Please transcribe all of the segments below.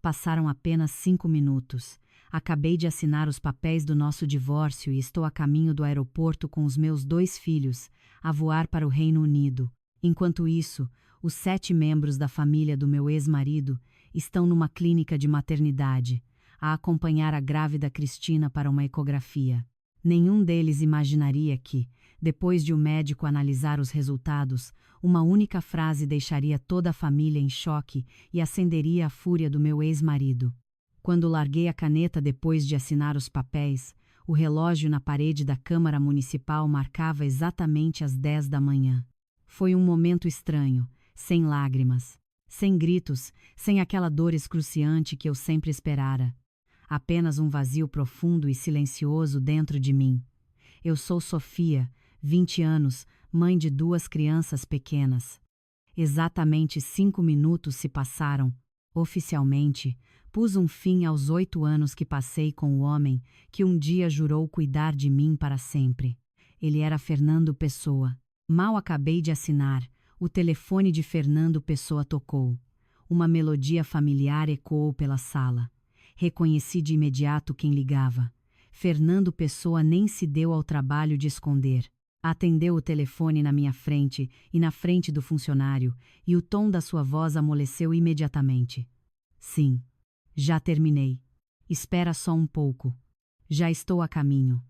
Passaram apenas 5 minutos. Acabei de assinar os papéis do nosso divórcio e estou a caminho do aeroporto com os meus 2 filhos, a voar para o Reino Unido. Enquanto isso, os 7 membros da família do meu ex-marido estão numa clínica de maternidade, a acompanhar a grávida Cristina para uma ecografia. Nenhum deles imaginaria que, depois de o médico analisar os resultados, uma única frase deixaria toda a família em choque e acenderia a fúria do meu ex-marido. Quando larguei a caneta depois de assinar os papéis, o relógio na parede da Câmara Municipal marcava exatamente as 10 da manhã. Foi um momento estranho, sem lágrimas, sem gritos, sem aquela dor excruciante que eu sempre esperara. Apenas um vazio profundo e silencioso dentro de mim. Eu sou Sofia, 20 anos, mãe de 2 crianças pequenas. Exatamente 5 minutos se passaram. Oficialmente, pus um fim aos 8 anos que passei com o homem que um dia jurou cuidar de mim para sempre. Ele era Fernando Pessoa. Mal acabei de assinar, o telefone de Fernando Pessoa tocou. Uma melodia familiar ecoou pela sala. Reconheci de imediato quem ligava. Fernando Pessoa nem se deu ao trabalho de esconder. Atendeu o telefone na minha frente e na frente do funcionário, e o tom da sua voz amoleceu imediatamente. Sim, já terminei. Espera só um pouco. Já estou a caminho.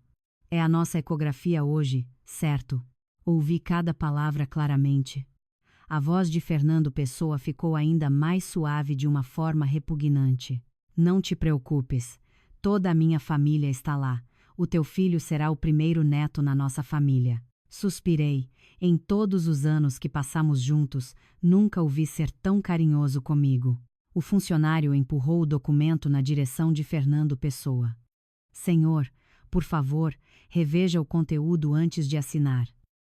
É a nossa ecografia hoje, certo? Ouvi cada palavra claramente. A voz de Fernando Pessoa ficou ainda mais suave de uma forma repugnante. Não te preocupes. Toda a minha família está lá. O teu filho será o primeiro neto na nossa família. Suspirei. Em todos os anos que passamos juntos, nunca o vi ser tão carinhoso comigo. O funcionário empurrou o documento na direção de Fernando Pessoa. Senhor, por favor, reveja o conteúdo antes de assinar.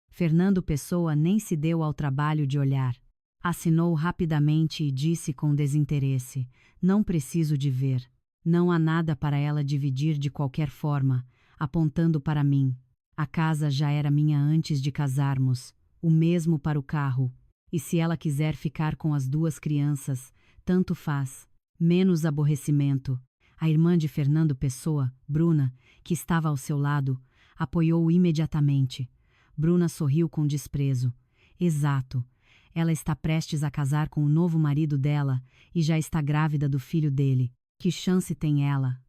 Fernando Pessoa nem se deu ao trabalho de olhar. Assinou rapidamente e disse com desinteresse: não preciso de ver. Não há nada para ela dividir de qualquer forma, apontando para mim. A casa já era minha antes de casarmos, o mesmo para o carro, e se ela quiser ficar com as 2 crianças, tanto faz. Menos aborrecimento. A irmã de Fernando Pessoa, Bruna, que estava ao seu lado, apoiou-o imediatamente. Bruna sorriu com desprezo. Exato. Ela está prestes a casar com o novo marido dela e já está grávida do filho dele. Que chance tem ela?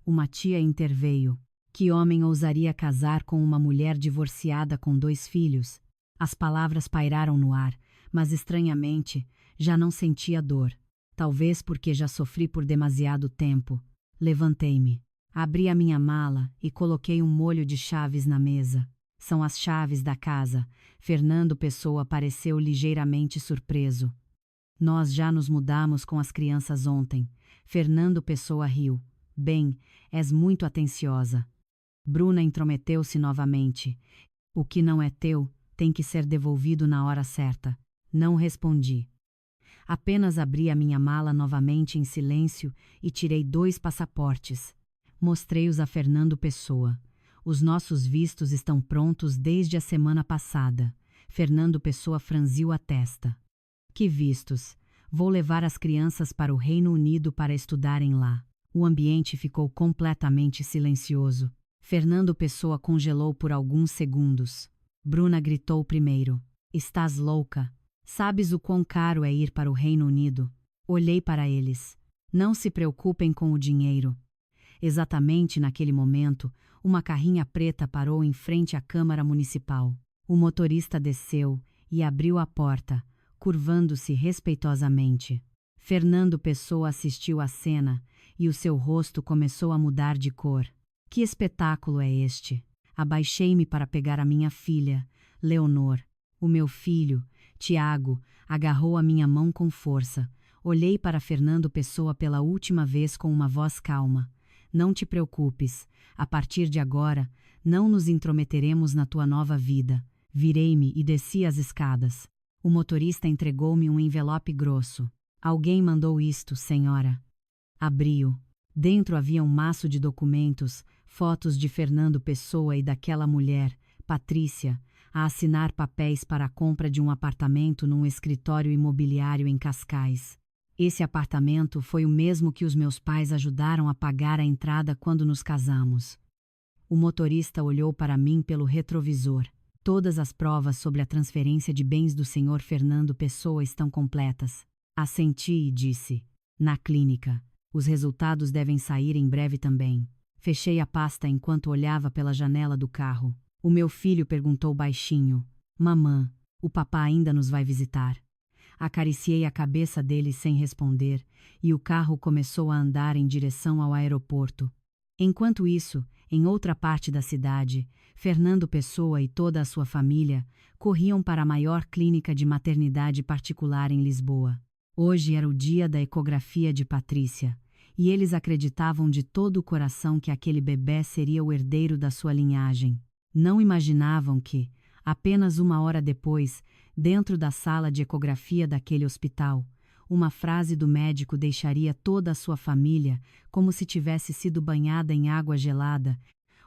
Uma tia interveio. Que homem ousaria casar com uma mulher divorciada com 2 filhos? As palavras pairaram no ar, mas estranhamente, já não sentia dor. Talvez porque já sofri por demasiado tempo. Levantei-me. Abri a minha mala e coloquei um molho de chaves na mesa. São as chaves da casa. Fernando Pessoa pareceu ligeiramente surpreso. Nós já nos mudamos com as crianças ontem. Fernando Pessoa riu. Bem, és muito atenciosa. Bruna intrometeu-se novamente. O que não é teu, tem que ser devolvido na hora certa. Não respondi. Apenas abri a minha mala novamente em silêncio e tirei 2 passaportes. Mostrei-os a Fernando Pessoa. Os nossos vistos estão prontos desde a semana passada. Fernando Pessoa franziu a testa. Que vistos? Vou levar as crianças para o Reino Unido para estudarem lá. O ambiente ficou completamente silencioso. Fernando Pessoa congelou por alguns segundos. Bruna gritou primeiro. Estás louca? Sabes o quão caro é ir para o Reino Unido? Olhei para eles. Não se preocupem com o dinheiro. Exatamente naquele momento, uma carrinha preta parou em frente à Câmara Municipal. O motorista desceu e abriu a porta, curvando-se respeitosamente. Fernando Pessoa assistiu à cena e o seu rosto começou a mudar de cor. Que espetáculo é este? Abaixei-me para pegar a minha filha, Leonor. O meu filho, Tiago, agarrou a minha mão com força. Olhei para Fernando Pessoa pela última vez com uma voz calma. Não te preocupes, a partir de agora, não nos intrometeremos na tua nova vida. Virei-me e desci as escadas. O motorista entregou-me um envelope grosso. Alguém mandou isto, senhora. Abri-o. Dentro havia um maço de documentos, fotos de Fernando Pessoa e daquela mulher, Patrícia, a assinar papéis para a compra de um apartamento num escritório imobiliário em Cascais. Esse apartamento foi o mesmo que os meus pais ajudaram a pagar a entrada quando nos casamos. O motorista olhou para mim pelo retrovisor. Todas as provas sobre a transferência de bens do Sr. Fernando Pessoa estão completas. Assenti e disse: na clínica. Os resultados devem sair em breve também. Fechei a pasta enquanto olhava pela janela do carro. O meu filho perguntou baixinho: mamã, o papá ainda nos vai visitar? Acariciei a cabeça dele sem responder, e o carro começou a andar em direção ao aeroporto. Enquanto isso, em outra parte da cidade, Fernando Pessoa e toda a sua família corriam para a maior clínica de maternidade particular em Lisboa. Hoje era o dia da ecografia de Patrícia, e eles acreditavam de todo o coração que aquele bebê seria o herdeiro da sua linhagem. Não imaginavam que, apenas 1 hora depois, dentro da sala de ecografia daquele hospital, uma frase do médico deixaria toda a sua família como se tivesse sido banhada em água gelada,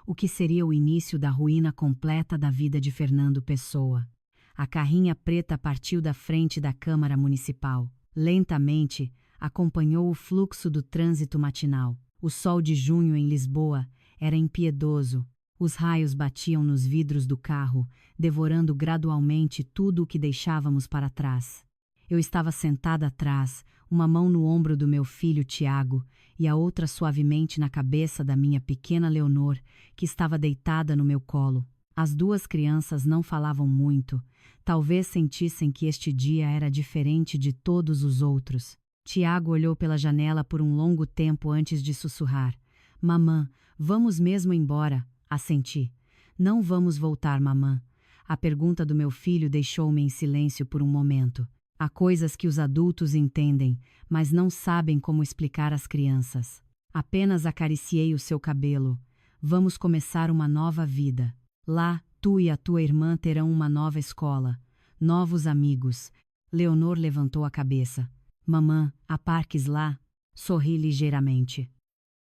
o que seria o início da ruína completa da vida de Fernando Pessoa. A carrinha preta partiu da frente da Câmara Municipal. Lentamente, acompanhou o fluxo do trânsito matinal. O sol de junho em Lisboa era impiedoso. Os raios batiam nos vidros do carro, devorando gradualmente tudo o que deixávamos para trás. Eu estava sentada atrás, uma mão no ombro do meu filho Tiago e a outra suavemente na cabeça da minha pequena Leonor, que estava deitada no meu colo. As duas crianças não falavam muito, talvez sentissem que este dia era diferente de todos os outros. Tiago olhou pela janela por um longo tempo antes de sussurrar: mamã, vamos mesmo embora? Assenti. Não vamos voltar, mamã. A pergunta do meu filho deixou-me em silêncio por um momento. Há coisas que os adultos entendem, mas não sabem como explicar às crianças. Apenas acariciei o seu cabelo. Vamos começar uma nova vida. Lá, tu e a tua irmã terão uma nova escola, novos amigos. Leonor levantou a cabeça. Mamã, há parques lá? Sorri ligeiramente.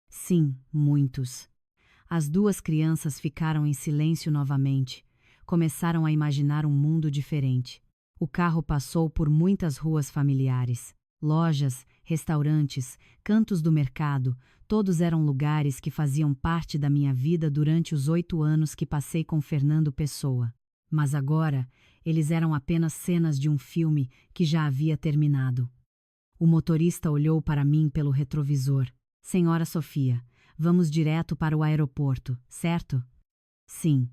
Sim, muitos. As duas crianças ficaram em silêncio novamente. Começaram a imaginar um mundo diferente. O carro passou por muitas ruas familiares. Lojas, restaurantes, cantos do mercado, todos eram lugares que faziam parte da minha vida durante os 8 anos que passei com Fernando Pessoa. Mas agora, eles eram apenas cenas de um filme que já havia terminado. O motorista olhou para mim pelo retrovisor. Senhora Sofia, vamos direto para o aeroporto, certo? Sim.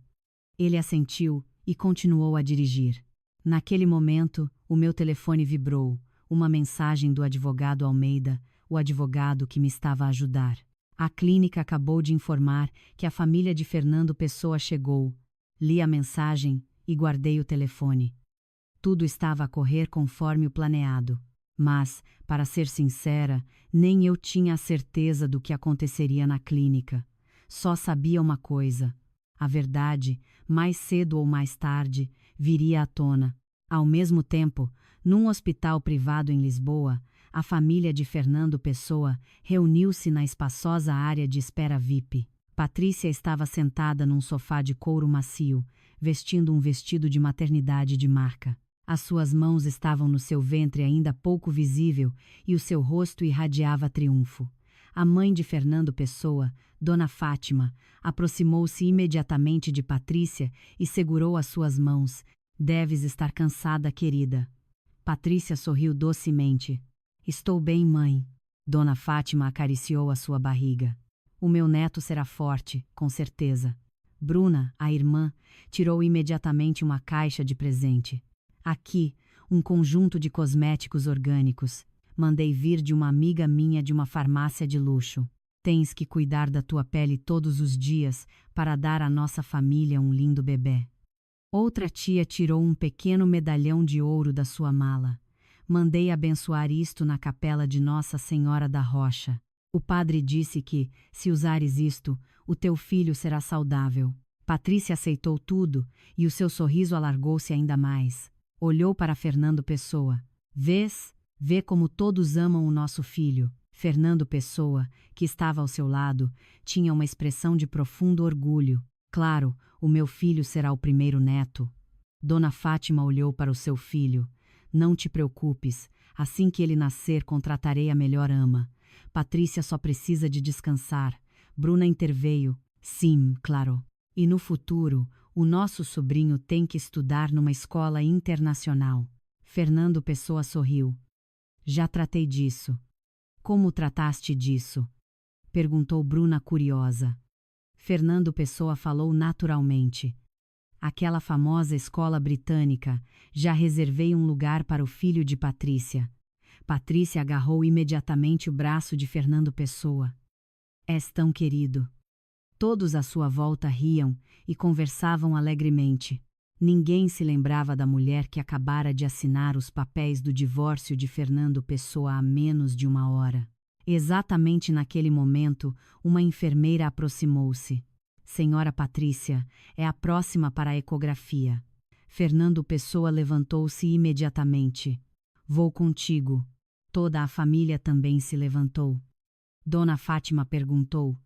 Ele assentiu e continuou a dirigir. Naquele momento, o meu telefone vibrou, uma mensagem do advogado Almeida, o advogado que me estava a ajudar. A clínica acabou de informar que a família de Fernando Pessoa chegou. Li a mensagem e guardei o telefone. Tudo estava a correr conforme o planeado. Mas, para ser sincera, nem eu tinha a certeza do que aconteceria na clínica. Só sabia uma coisa: a verdade, mais cedo ou mais tarde, viria à tona. Ao mesmo tempo, num hospital privado em Lisboa, a família de Fernando Pessoa reuniu-se na espaçosa área de espera VIP. Patrícia estava sentada num sofá de couro macio, vestindo um vestido de maternidade de marca. As suas mãos estavam no seu ventre ainda pouco visível e o seu rosto irradiava triunfo. A mãe de Fernando Pessoa, Dona Fátima, aproximou-se imediatamente de Patrícia e segurou as suas mãos. Deves estar cansada, querida. Patrícia sorriu docemente. Estou bem, mãe. Dona Fátima acariciou a sua barriga. O meu neto será forte, com certeza. Bruna, a irmã, tirou imediatamente uma caixa de presente. Aqui, um conjunto de cosméticos orgânicos. Mandei vir de uma amiga minha de uma farmácia de luxo. Tens que cuidar da tua pele todos os dias para dar à nossa família um lindo bebê. Outra tia tirou um pequeno medalhão de ouro da sua mala. Mandei abençoar isto na capela de Nossa Senhora da Rocha. O padre disse que, se usares isto, o teu filho será saudável. Patrícia aceitou tudo e o seu sorriso alargou-se ainda mais. Olhou para Fernando Pessoa. Vês? Vê como todos amam o nosso filho. Fernando Pessoa, que estava ao seu lado, tinha uma expressão de profundo orgulho. Claro, o meu filho será o primeiro neto. Dona Fátima olhou para o seu filho. Não te preocupes, Assim que ele nascer, contratarei a melhor ama. Patrícia só precisa de descansar. Bruna interveio. Sim, claro. E no futuro, o nosso sobrinho tem que estudar numa escola internacional. Fernando Pessoa sorriu. Já tratei disso. Como trataste disso? Perguntou Bruna curiosa. Fernando Pessoa falou naturalmente. Aquela famosa escola britânica, já reservei um lugar para o filho de Patrícia. Patrícia agarrou imediatamente o braço de Fernando Pessoa. És tão querido. Todos à sua volta riam e conversavam alegremente. Ninguém se lembrava da mulher que acabara de assinar os papéis do divórcio de Fernando Pessoa há menos de uma hora. Exatamente naquele momento, uma enfermeira aproximou-se. Senhora Patrícia, é a próxima para a ecografia. Fernando Pessoa levantou-se imediatamente. Vou contigo. Toda a família também se levantou. Dona Fátima perguntou.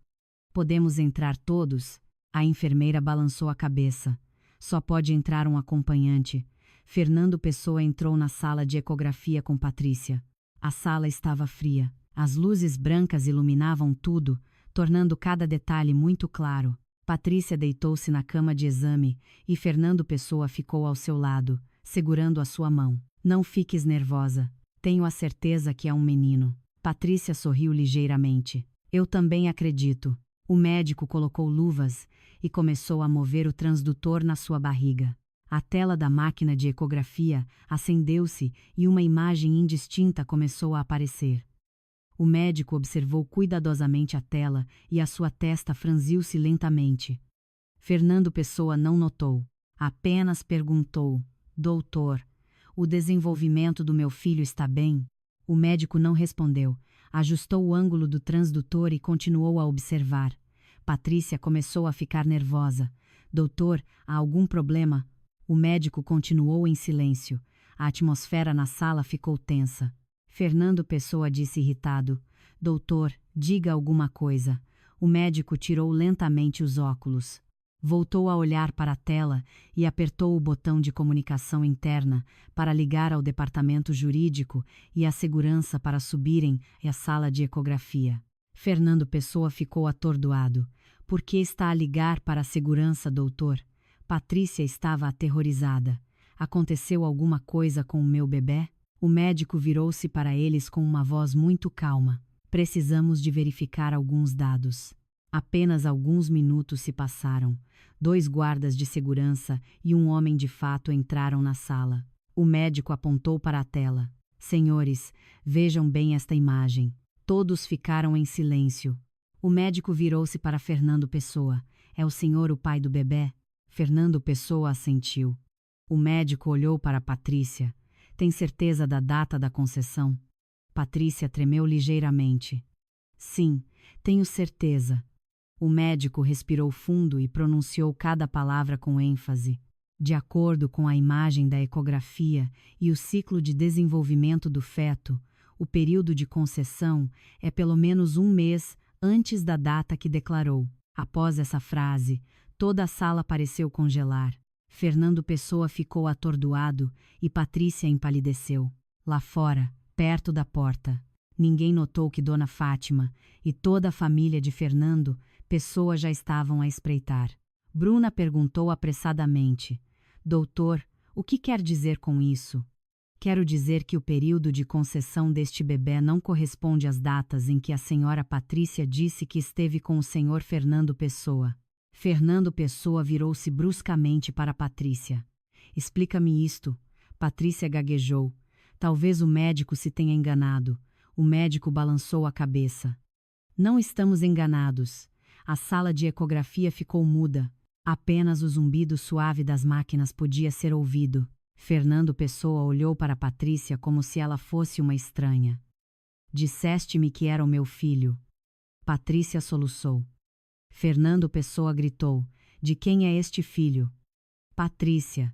Podemos entrar todos? A enfermeira balançou a cabeça. Só pode entrar um acompanhante. Fernando Pessoa entrou na sala de ecografia com Patrícia. A sala estava fria. As luzes brancas iluminavam tudo, tornando cada detalhe muito claro. Patrícia deitou-se na cama de exame e Fernando Pessoa ficou ao seu lado, segurando a sua mão. Não fiques nervosa. Tenho a certeza que é um menino. Patrícia sorriu ligeiramente. Eu também acredito. O médico colocou luvas e começou a mover o transdutor na sua barriga. A tela da máquina de ecografia acendeu-se e uma imagem indistinta começou a aparecer. O médico observou cuidadosamente a tela e a sua testa franziu-se lentamente. Fernando Pessoa não notou. Apenas perguntou: Doutor, o desenvolvimento do meu filho está bem? O médico não respondeu. Ajustou o ângulo do transdutor e continuou a observar. Patrícia começou a ficar nervosa. Doutor, há algum problema? O médico continuou em silêncio. A atmosfera na sala ficou tensa. Fernando Pessoa disse irritado. Doutor, diga alguma coisa. O médico tirou lentamente os óculos. Voltou a olhar para a tela e apertou o botão de comunicação interna para ligar ao departamento jurídico e à segurança para subirem à sala de ecografia. Fernando Pessoa ficou atordoado. Por que está a ligar para a segurança, doutor? Patrícia estava aterrorizada. Aconteceu alguma coisa com o meu bebê? O médico virou-se para eles com uma voz muito calma. Precisamos de verificar alguns dados. Apenas alguns minutos se passaram. 2 guardas de segurança e um homem de fato entraram na sala. O médico apontou para a tela. Senhores, vejam bem esta imagem. Todos ficaram em silêncio. O médico virou-se para Fernando Pessoa. É o senhor o pai do bebê? Fernando Pessoa assentiu. O médico olhou para Patrícia. Tem certeza da data da concessão? Patrícia tremeu ligeiramente. Sim, tenho certeza. O médico respirou fundo e pronunciou cada palavra com ênfase. De acordo com a imagem da ecografia e o ciclo de desenvolvimento do feto, o período de concessão é pelo menos 1 mês antes da data que declarou. Após essa frase, toda a sala pareceu congelar. Fernando Pessoa ficou atordoado e Patrícia empalideceu. Lá fora, perto da porta, ninguém notou que Dona Fátima e toda a família de Fernando Pessoa já estavam a espreitar. Bruna perguntou apressadamente: Doutor, o que quer dizer com isso? Quero dizer que o período de concessão deste bebê não corresponde às datas em que a senhora Patrícia disse que esteve com o senhor Fernando Pessoa. Fernando Pessoa virou-se bruscamente para Patrícia. Explica-me isto. Patrícia gaguejou. Talvez o médico se tenha enganado. O médico balançou a cabeça. Não estamos enganados. A sala de ecografia ficou muda. Apenas o zumbido suave das máquinas podia ser ouvido. Fernando Pessoa olhou para Patrícia como se ela fosse uma estranha. Disseste-me que era o meu filho. Patrícia soluçou. Fernando Pessoa gritou: De quem é este filho? Patrícia.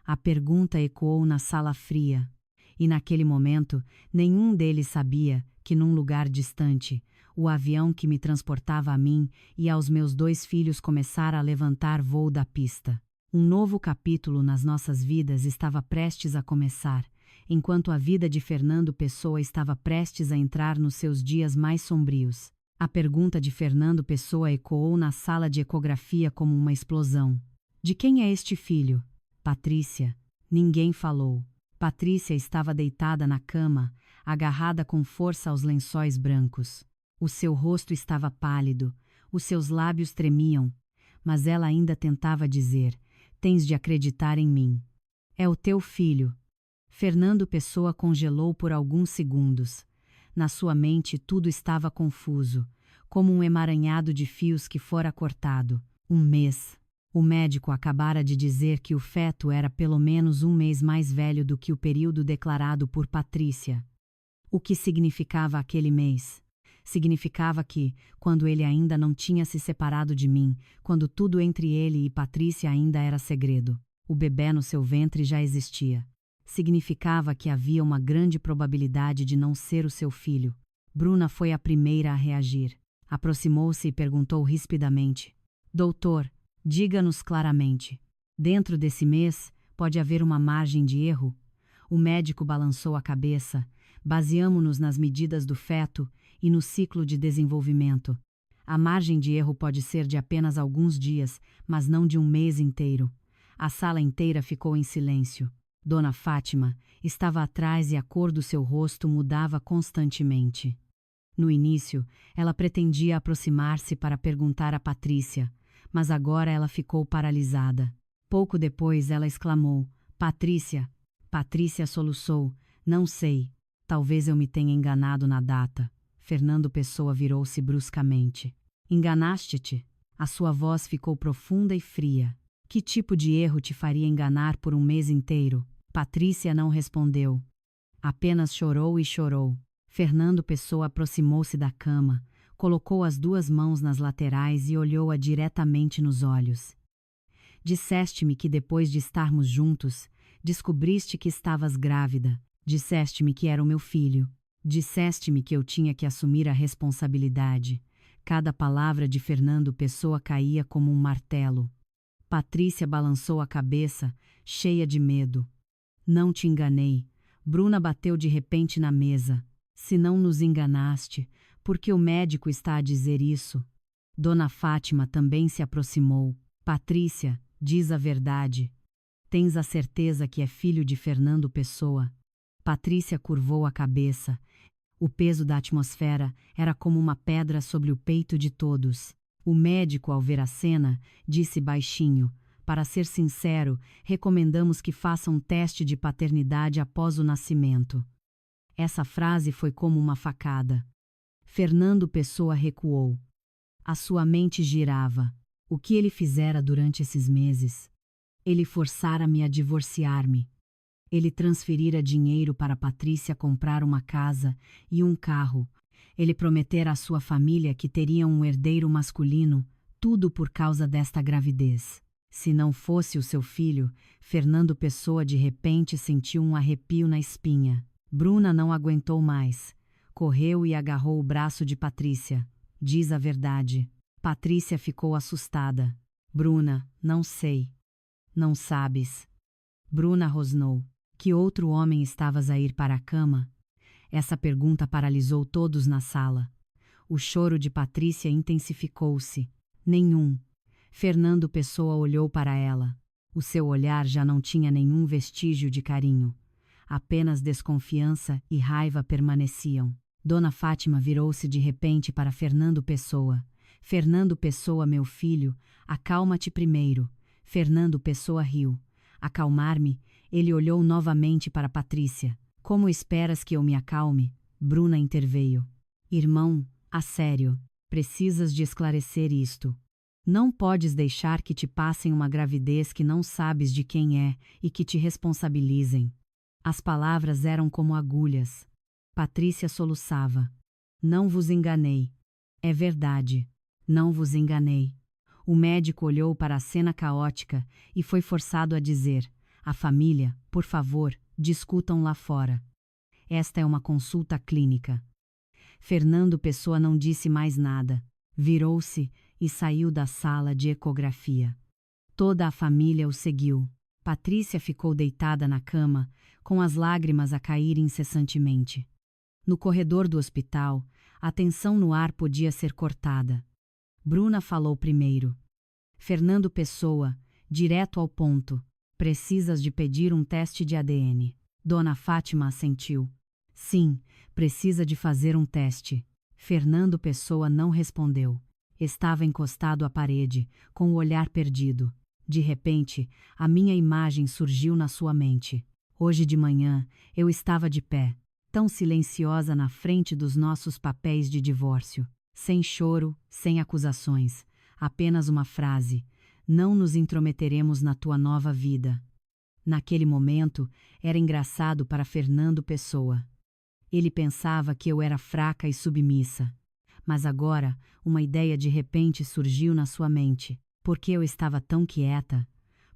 A pergunta ecoou na sala fria. E naquele momento, nenhum deles sabia que num lugar distante, o avião que me transportava a mim e aos meus 2 filhos começara a levantar voo da pista. Um novo capítulo nas nossas vidas estava prestes a começar. enquanto a vida de Fernando Pessoa estava prestes a entrar nos seus dias mais sombrios. A pergunta de Fernando Pessoa ecoou na sala de ecografia como uma explosão. De quem é este filho? Patrícia. Ninguém falou. Patrícia estava deitada na cama, agarrada com força aos lençóis brancos. O seu rosto estava pálido, os seus lábios tremiam, mas ela ainda tentava dizer: "Tens de acreditar em mim. É o teu filho." Fernando Pessoa congelou por alguns segundos. Na sua mente tudo estava confuso, como um emaranhado de fios que fora cortado. Um mês. O médico acabara de dizer que o feto era pelo menos um mês mais velho do que o período declarado por Patrícia. O que significava aquele mês? Significava que, quando ele ainda não tinha se separado de mim, quando tudo entre ele e Patrícia ainda era segredo, o bebê no seu ventre já existia. Significava que havia uma grande probabilidade de não ser o seu filho. Bruna foi a primeira a reagir. Aproximou-se e perguntou rispidamente: "Doutor, diga-nos claramente. Dentro desse mês, pode haver uma margem de erro?" O médico balançou a cabeça. "Baseamo-nos nas medidas do feto e no ciclo de desenvolvimento. A margem de erro pode ser de apenas alguns dias, mas não de um mês inteiro." A sala inteira ficou em silêncio. Dona Fátima estava atrás e a cor do seu rosto mudava constantemente. No início, ela pretendia aproximar-se para perguntar a Patrícia, mas agora ela ficou paralisada. Pouco depois ela exclamou: "Patrícia!" Patrícia soluçou: "Não sei. Talvez eu me tenha enganado na data." Fernando Pessoa virou-se bruscamente. "Enganaste-te?" A sua voz ficou profunda e fria. "Que tipo de erro te faria enganar por um mês inteiro?" Patrícia não respondeu. Apenas chorou e chorou. Fernando Pessoa aproximou-se da cama, colocou as duas mãos nas laterais e olhou-a diretamente nos olhos. "Disseste-me que depois de estarmos juntos, descobriste que estavas grávida. Disseste-me que era o meu filho. Disseste-me que eu tinha que assumir a responsabilidade." Cada palavra de Fernando Pessoa caía como um martelo. Patrícia balançou a cabeça, cheia de medo. "Não te enganei." Bruna bateu de repente na mesa. "Se não nos enganaste, por que o médico está a dizer isso?" Dona Fátima também se aproximou. "Patrícia, diz a verdade. Tens a certeza que é filho de Fernando Pessoa?" Patrícia curvou a cabeça. O peso da atmosfera era como uma pedra sobre o peito de todos. O médico, ao ver a cena, disse baixinho: "Para ser sincero, recomendamos que faça um teste de paternidade após o nascimento." Essa frase foi como uma facada. Fernando Pessoa recuou. A sua mente girava. O que ele fizera durante esses meses? Ele forçara-me a divorciar-me. Ele transferira dinheiro para Patrícia comprar uma casa e um carro. Ele prometera à sua família que teriam um herdeiro masculino, tudo por causa desta gravidez. Se não fosse o seu filho, Fernando Pessoa de repente sentiu um arrepio na espinha. Bruna não aguentou mais. Correu e agarrou o braço de Patrícia. "Diz a verdade." Patrícia ficou assustada. "Bruna, não sei." "Não sabes." Bruna rosnou. "Que outro homem estavas a ir para a cama?" Essa pergunta paralisou todos na sala. O choro de Patrícia intensificou-se. "Nenhum." Fernando Pessoa olhou para ela. O seu olhar já não tinha nenhum vestígio de carinho. Apenas desconfiança e raiva permaneciam. Dona Fátima virou-se de repente para Fernando Pessoa. "Fernando Pessoa, meu filho, acalma-te primeiro." Fernando Pessoa riu. "Acalmar-me?" Ele olhou novamente para Patrícia. "Como esperas que eu me acalme?" Bruna interveio. "Irmão, a sério, precisas de esclarecer isto. Não podes deixar que te passem uma gravidez que não sabes de quem é e que te responsabilizem." As palavras eram como agulhas. Patrícia soluçava. "Não vos enganei. É verdade. Não vos enganei." O médico olhou para a cena caótica e foi forçado a dizer: "A família, por favor, discutam lá fora. Esta é uma consulta clínica." Fernando Pessoa não disse mais nada. Virou-se e saiu da sala de ecografia. Toda a família o seguiu. Patrícia ficou deitada na cama, com as lágrimas a cair incessantemente. No corredor do hospital, a tensão no ar podia ser cortada. Bruna falou primeiro. Fernando Pessoa, direto ao ponto. Precisas de pedir um teste de ADN. Dona Fátima assentiu. Sim, precisa de fazer um teste. Fernando Pessoa não respondeu. Estava encostado à parede, com o olhar perdido. De repente, a minha imagem surgiu na sua mente. Hoje de manhã, eu estava de pé, tão silenciosa na frente dos nossos papéis de divórcio. Sem choro, sem acusações. Apenas uma frase. Não nos intrometeremos na tua nova vida. Naquele momento, era engraçado para Fernando Pessoa. Ele pensava que eu era fraca e submissa. Mas agora, uma ideia de repente surgiu na sua mente. Por que eu estava tão quieta?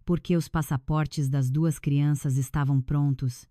Por que os passaportes das 2 crianças estavam prontos?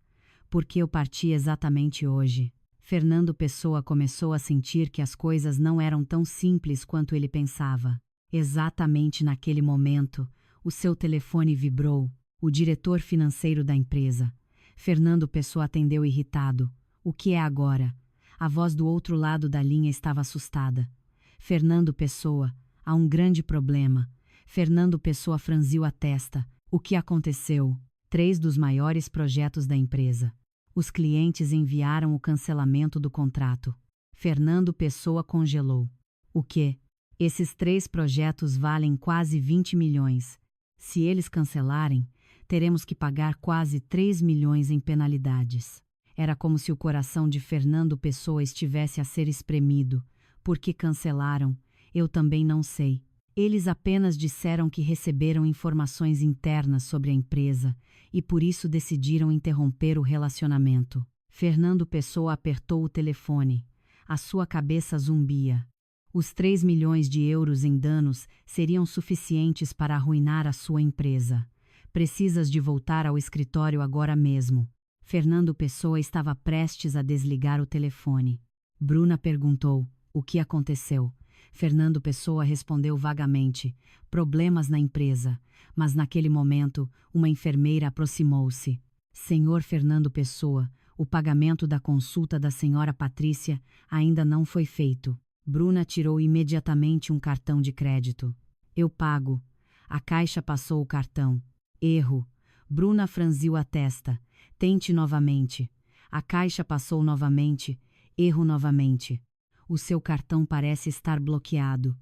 Por que eu parti exatamente hoje? Fernando Pessoa começou a sentir que as coisas não eram tão simples quanto ele pensava. Exatamente naquele momento, o seu telefone vibrou. O diretor financeiro da empresa. Fernando Pessoa atendeu irritado. O que é agora? A voz do outro lado da linha estava assustada. Fernando Pessoa, há um grande problema. Fernando Pessoa franziu a testa. O que aconteceu? 3 dos maiores projetos da empresa. Os clientes enviaram o cancelamento do contrato. Fernando Pessoa congelou. O quê? Esses 3 projetos valem quase 20 milhões. Se eles cancelarem, teremos que pagar quase 3 milhões em penalidades. Era como se o coração de Fernando Pessoa estivesse a ser espremido. Por que cancelaram? Eu também não sei. Eles apenas disseram que receberam informações internas sobre a empresa e por isso decidiram interromper o relacionamento. Fernando Pessoa apertou o telefone. A sua cabeça zumbia. Os 3 milhões de euros em danos seriam suficientes para arruinar a sua empresa. Precisas de voltar ao escritório agora mesmo. Fernando Pessoa estava prestes a desligar o telefone. Bruna perguntou: o que aconteceu? Fernando Pessoa respondeu vagamente: problemas na empresa. Mas naquele momento, uma enfermeira aproximou-se. Senhor Fernando Pessoa, o pagamento da consulta da senhora Patrícia ainda não foi feito. Bruna tirou imediatamente um cartão de crédito. Eu pago. A caixa passou o cartão. Erro. Bruna franziu a testa. Tente novamente. A caixa passou novamente. Erro novamente. O seu cartão parece estar bloqueado.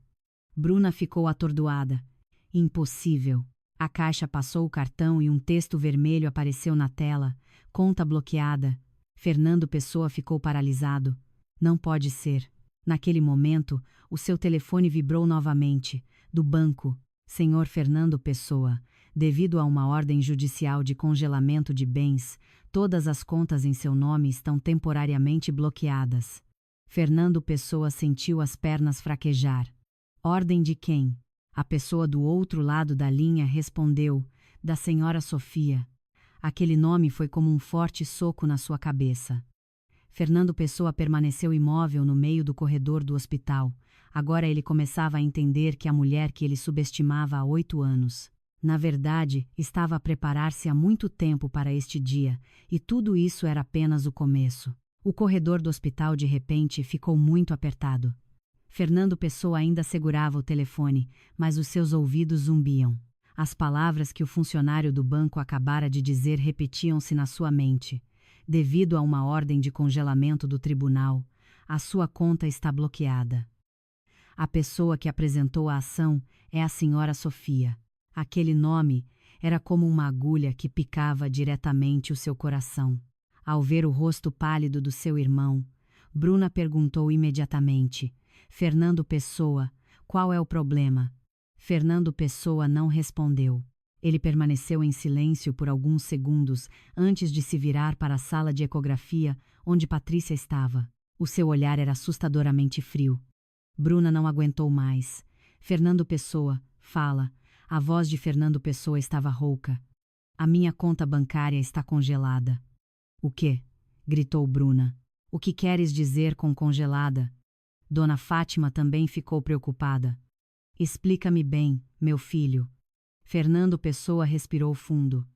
Bruna ficou atordoada. Impossível. A caixa passou o cartão e um texto vermelho apareceu na tela. Conta bloqueada. Fernando Pessoa ficou paralisado. Não pode ser. Naquele momento, o seu telefone vibrou novamente. Do banco. Senhor Fernando Pessoa, devido a uma ordem judicial de congelamento de bens, todas as contas em seu nome estão temporariamente bloqueadas. Fernando Pessoa sentiu as pernas fraquejar. Ordem de quem? A pessoa do outro lado da linha respondeu: da senhora Sofia. Aquele nome foi como um forte soco na sua cabeça. Fernando Pessoa permaneceu imóvel no meio do corredor do hospital. Agora ele começava a entender que a mulher que ele subestimava há 8 anos, na verdade, estava a preparar-se há muito tempo para este dia, e tudo isso era apenas o começo. O corredor do hospital de repente ficou muito apertado. Fernando Pessoa ainda segurava o telefone, mas os seus ouvidos zumbiam. As palavras que o funcionário do banco acabara de dizer repetiam-se na sua mente. Devido a uma ordem de congelamento do tribunal, a sua conta está bloqueada. A pessoa que apresentou a ação é a senhora Sofia. Aquele nome era como uma agulha que picava diretamente o seu coração. Ao ver o rosto pálido do seu irmão, Bruna perguntou imediatamente: Fernando Pessoa, qual é o problema? Fernando Pessoa não respondeu. Ele permaneceu em silêncio por alguns segundos antes de se virar para a sala de ecografia onde Patrícia estava. O seu olhar era assustadoramente frio. Bruna não aguentou mais. Fernando Pessoa, fala. A voz de Fernando Pessoa estava rouca. A minha conta bancária está congelada. O quê? Gritou Bruna. O que queres dizer com congelada? Dona Fátima também ficou preocupada. Explica-me bem, meu filho. Fernando Pessoa respirou fundo.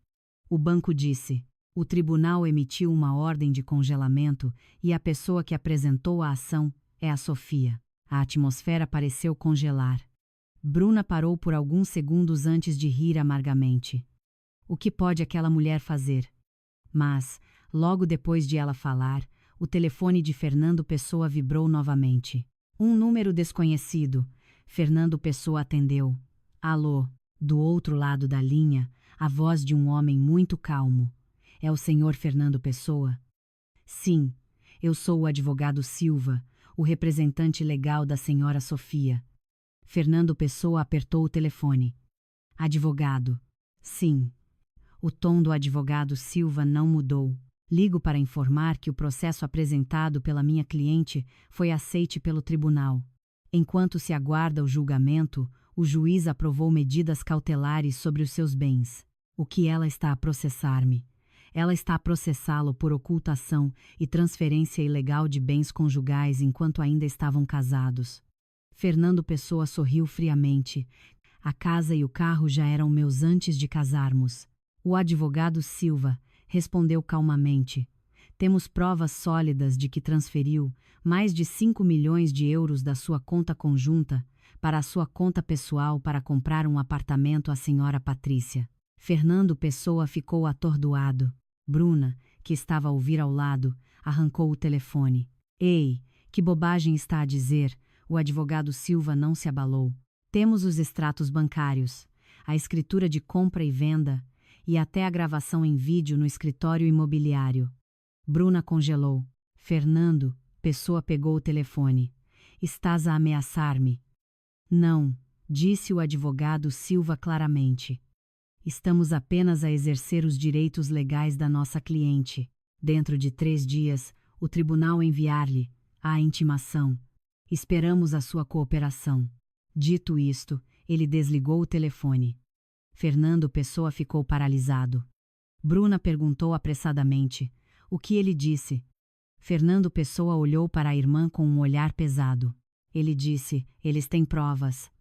O banco disse: O tribunal emitiu uma ordem de congelamento e a pessoa que apresentou a ação é a Sofia. A atmosfera pareceu congelar. Bruna parou por alguns segundos antes de rir amargamente. O que pode aquela mulher fazer? Mas, logo depois de ela falar, o telefone de Fernando Pessoa vibrou novamente. Um número desconhecido. Fernando Pessoa atendeu. Alô? Do outro lado da linha, a voz de um homem muito calmo. É o senhor Fernando Pessoa? Sim, eu sou o advogado Silva, o representante legal da senhora Sofia. Fernando Pessoa apertou o telefone. Advogado. Sim. O tom do advogado Silva não mudou. Ligo para informar que o processo apresentado pela minha cliente foi aceite pelo tribunal. Enquanto se aguarda o julgamento, o juiz aprovou medidas cautelares sobre os seus bens. O que ela está a processar-me? Ela está a processá-lo por ocultação e transferência ilegal de bens conjugais enquanto ainda estavam casados. Fernando Pessoa sorriu friamente. A casa e o carro já eram meus antes de casarmos. O advogado Silva respondeu calmamente. Temos provas sólidas de que transferiu mais de 5 milhões de euros da sua conta conjunta para a sua conta pessoal para comprar um apartamento à senhora Patrícia. Fernando Pessoa ficou atordoado. Bruna, que estava a ouvir ao lado, arrancou o telefone. Ei, que bobagem está a dizer? O advogado Silva não se abalou. Temos os extratos bancários, a escritura de compra e venda e até a gravação em vídeo no escritório imobiliário. Bruna congelou. Fernando Pessoa pegou o telefone. Estás a ameaçar-me? Não, disse o advogado Silva claramente. Estamos apenas a exercer os direitos legais da nossa cliente. Dentro de 3 dias, o tribunal enviar-lhe a intimação. Esperamos a sua cooperação. Dito isto, ele desligou o telefone. Fernando Pessoa ficou paralisado. Bruna perguntou apressadamente. O que ele disse? Fernando Pessoa olhou para a irmã com um olhar pesado. Ele disse, eles têm provas.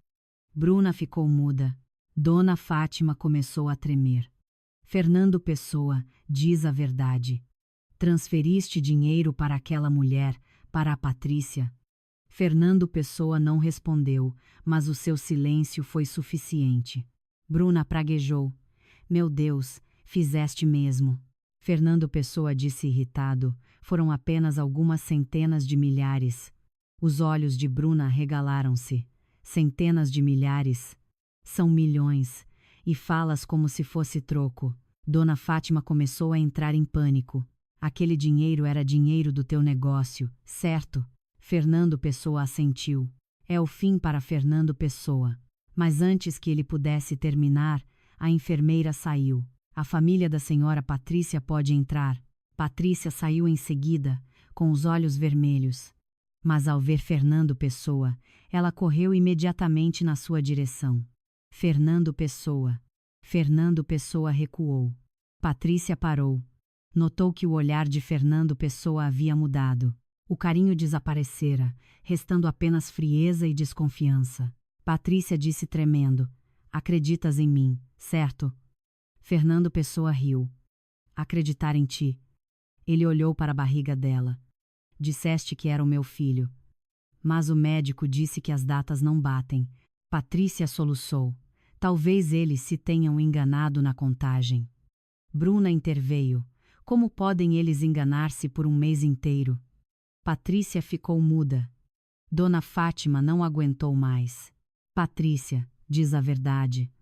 Bruna ficou muda. Dona Fátima começou a tremer. Fernando Pessoa, diz a verdade. Transferiste dinheiro para aquela mulher, para a Patrícia? Fernando Pessoa não respondeu, mas o seu silêncio foi suficiente. Bruna praguejou. Meu Deus, fizeste mesmo. Fernando Pessoa disse irritado. Foram apenas algumas centenas de milhares. Os olhos de Bruna arregalaram-se. Centenas de milhares. São milhões. E falas como se fosse troco. Dona Fátima começou a entrar em pânico. Aquele dinheiro era dinheiro do teu negócio, certo? Fernando Pessoa assentiu. É o fim para Fernando Pessoa. Mas antes que ele pudesse terminar, a enfermeira saiu. A família da senhora Patrícia pode entrar. Patrícia saiu em seguida, com os olhos vermelhos. Mas ao ver Fernando Pessoa, ela correu imediatamente na sua direção. Fernando Pessoa. Fernando Pessoa recuou. Patrícia parou. Notou que o olhar de Fernando Pessoa havia mudado. O carinho desaparecera, restando apenas frieza e desconfiança. Patrícia disse tremendo. Acreditas em mim, certo? Fernando Pessoa riu. Acreditar em ti. Ele olhou para a barriga dela. Disseste que era o meu filho. Mas o médico disse que as datas não batem. Patrícia soluçou. Talvez eles se tenham enganado na contagem. Bruna interveio. Como podem eles enganar-se por um mês inteiro? Patrícia ficou muda. Dona Fátima não aguentou mais. Patrícia, diz a verdade.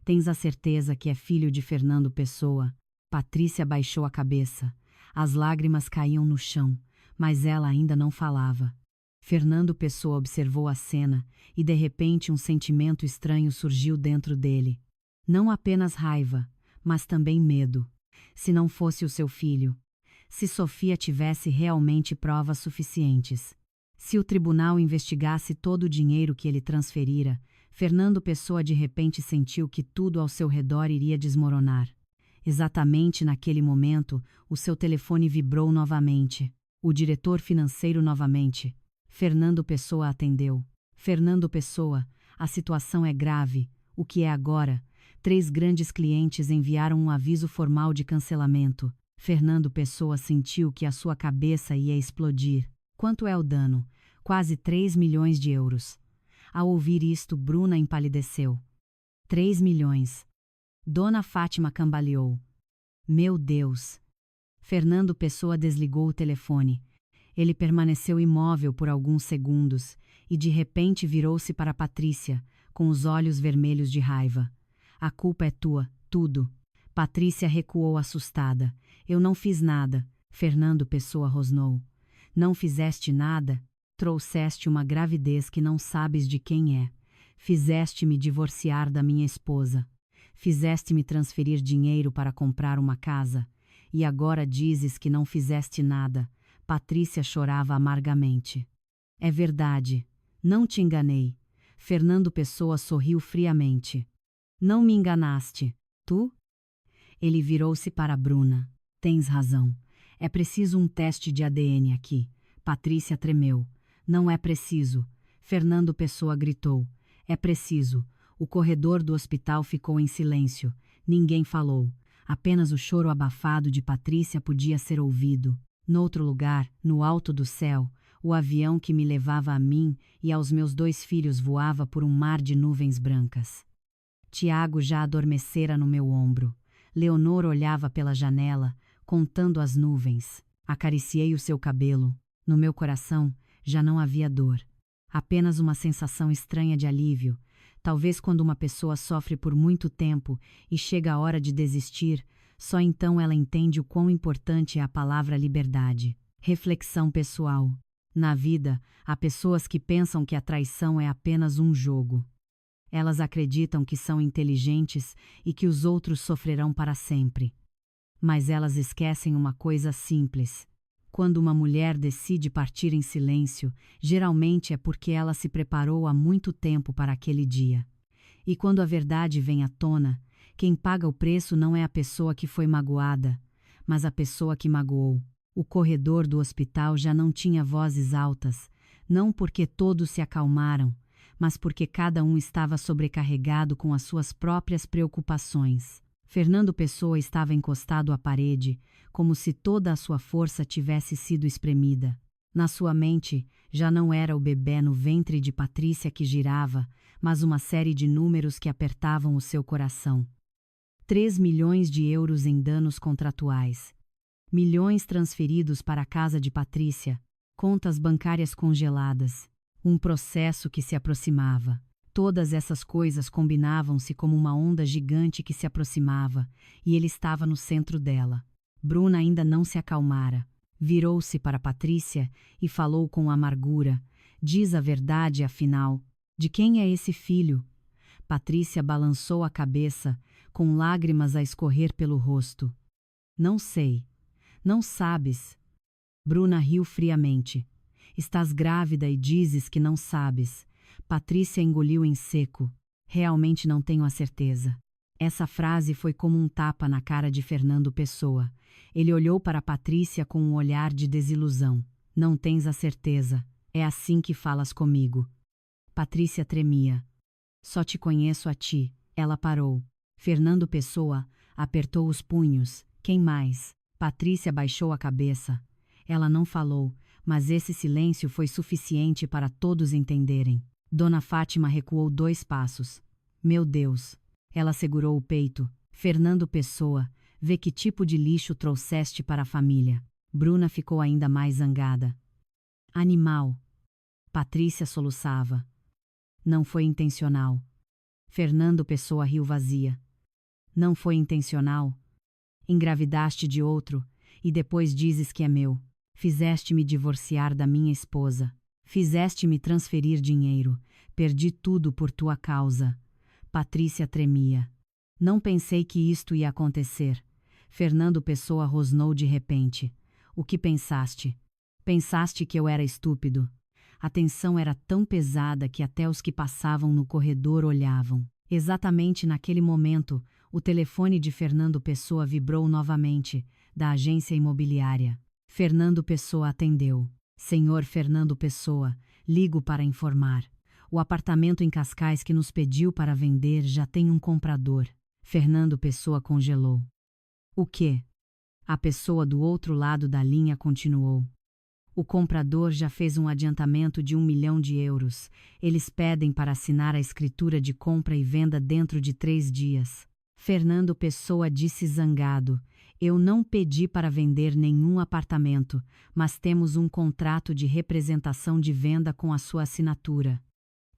Tens a certeza que é filho de Fernando Pessoa? Patrícia baixou a cabeça. As lágrimas caíam no chão, mas ela ainda não falava. Fernando Pessoa observou a cena e de repente um sentimento estranho surgiu dentro dele. Não apenas raiva, mas também medo. Se não fosse o seu filho. Se Sofia tivesse realmente provas suficientes. Se o tribunal investigasse todo o dinheiro que ele transferira, Fernando Pessoa de repente sentiu que tudo ao seu redor iria desmoronar. Exatamente naquele momento, o seu telefone vibrou novamente. O diretor financeiro novamente. Fernando Pessoa atendeu. Fernando Pessoa, a situação é grave. O que é agora? 3 grandes clientes enviaram um aviso formal de cancelamento. Fernando Pessoa sentiu que a sua cabeça ia explodir. Quanto é o dano? Quase 3 milhões de euros. Ao ouvir isto, Bruna empalideceu. 3 milhões. Dona Fátima cambaleou. Meu Deus! Fernando Pessoa desligou o telefone. Ele permaneceu imóvel por alguns segundos e de repente virou-se para Patrícia, com os olhos vermelhos de raiva. A culpa é tua, tudo. Patrícia recuou assustada. Eu não fiz nada, Fernando Pessoa rosnou. Não fizeste nada? Trouxeste uma gravidez que não sabes de quem é. Fizeste-me divorciar da minha esposa. Fizeste-me transferir dinheiro para comprar uma casa. E agora dizes que não fizeste nada. Patrícia chorava amargamente. É verdade. Não te enganei. Fernando Pessoa sorriu friamente. Não me enganaste. Tu? Ele virou-se para Bruna. Tens razão. É preciso um teste de ADN aqui. Patrícia tremeu. Não é preciso. Fernando Pessoa gritou. É preciso. O corredor do hospital ficou em silêncio. Ninguém falou. Apenas o choro abafado de Patrícia podia ser ouvido. Noutro lugar, no alto do céu, o avião que me levava a mim e aos meus 2 filhos voava por um mar de nuvens brancas. Tiago já adormecera no meu ombro. Leonor olhava pela janela, contando as nuvens. Acariciei o seu cabelo. No meu coração já não havia dor. Apenas uma sensação estranha de alívio. Talvez quando uma pessoa sofre por muito tempo e chega a hora de desistir, só então ela entende o quão importante é a palavra liberdade. Reflexão pessoal. Na vida, há pessoas que pensam que a traição é apenas um jogo. Elas acreditam que são inteligentes e que os outros sofrerão para sempre. Mas elas esquecem uma coisa simples. Quando uma mulher decide partir em silêncio, geralmente é porque ela se preparou há muito tempo para aquele dia. E quando a verdade vem à tona, quem paga o preço não é a pessoa que foi magoada, mas a pessoa que magoou. O corredor do hospital já não tinha vozes altas, não porque todos se acalmaram, mas porque cada um estava sobrecarregado com as suas próprias preocupações. Fernando Pessoa estava encostado à parede, como se toda a sua força tivesse sido espremida. Na sua mente, já não era o bebê no ventre de Patrícia que girava, mas uma série de números que apertavam o seu coração. 3 milhões de euros em danos contratuais. Milhões transferidos para a casa de Patrícia. Contas bancárias congeladas. Um processo que se aproximava. Todas essas coisas combinavam-se como uma onda gigante que se aproximava, e ele estava no centro dela. Bruna ainda não se acalmara. Virou-se para Patrícia e falou com amargura. Diz a verdade, afinal. De quem é esse filho? Patrícia balançou a cabeça, com lágrimas a escorrer pelo rosto. Não sei. Não sabes. Bruna riu friamente. Estás grávida e dizes que não sabes. Patrícia engoliu em seco. Realmente não tenho a certeza. Essa frase foi como um tapa na cara de Fernando Pessoa. Ele olhou para Patrícia com um olhar de desilusão. Não tens a certeza. É assim que falas comigo. Patrícia tremia. Só te conheço a ti. Ela parou. Fernando Pessoa apertou os punhos. Quem mais? Patrícia baixou a cabeça. Ela não falou, mas esse silêncio foi suficiente para todos entenderem. Dona Fátima recuou 2 passos. Meu Deus! Ela segurou o peito. Fernando Pessoa, vê que tipo de lixo trouxeste para a família. Bruna ficou ainda mais zangada. Animal! Patrícia soluçava. Não foi intencional. Fernando Pessoa riu vazia. Não foi intencional? Engravidaste de outro, e depois dizes que é meu. Fizeste-me divorciar da minha esposa. Fizeste-me transferir dinheiro. Perdi tudo por tua causa. Patrícia tremia. Não pensei que isto ia acontecer. Fernando Pessoa rosnou de repente. O que pensaste? Pensaste que eu era estúpido. A tensão era tão pesada que até os que passavam no corredor olhavam. Exatamente naquele momento, o telefone de Fernando Pessoa vibrou novamente, da agência imobiliária. Fernando Pessoa atendeu. Senhor Fernando Pessoa, ligo para informar. O apartamento em Cascais que nos pediu para vender já tem um comprador. Fernando Pessoa congelou. O quê? A pessoa do outro lado da linha continuou. O comprador já fez um adiantamento de 1 milhão de euros. Eles pedem para assinar a escritura de compra e venda dentro de 3 dias. Fernando Pessoa disse zangado: eu não pedi para vender nenhum apartamento, mas temos um contrato de representação de venda com a sua assinatura.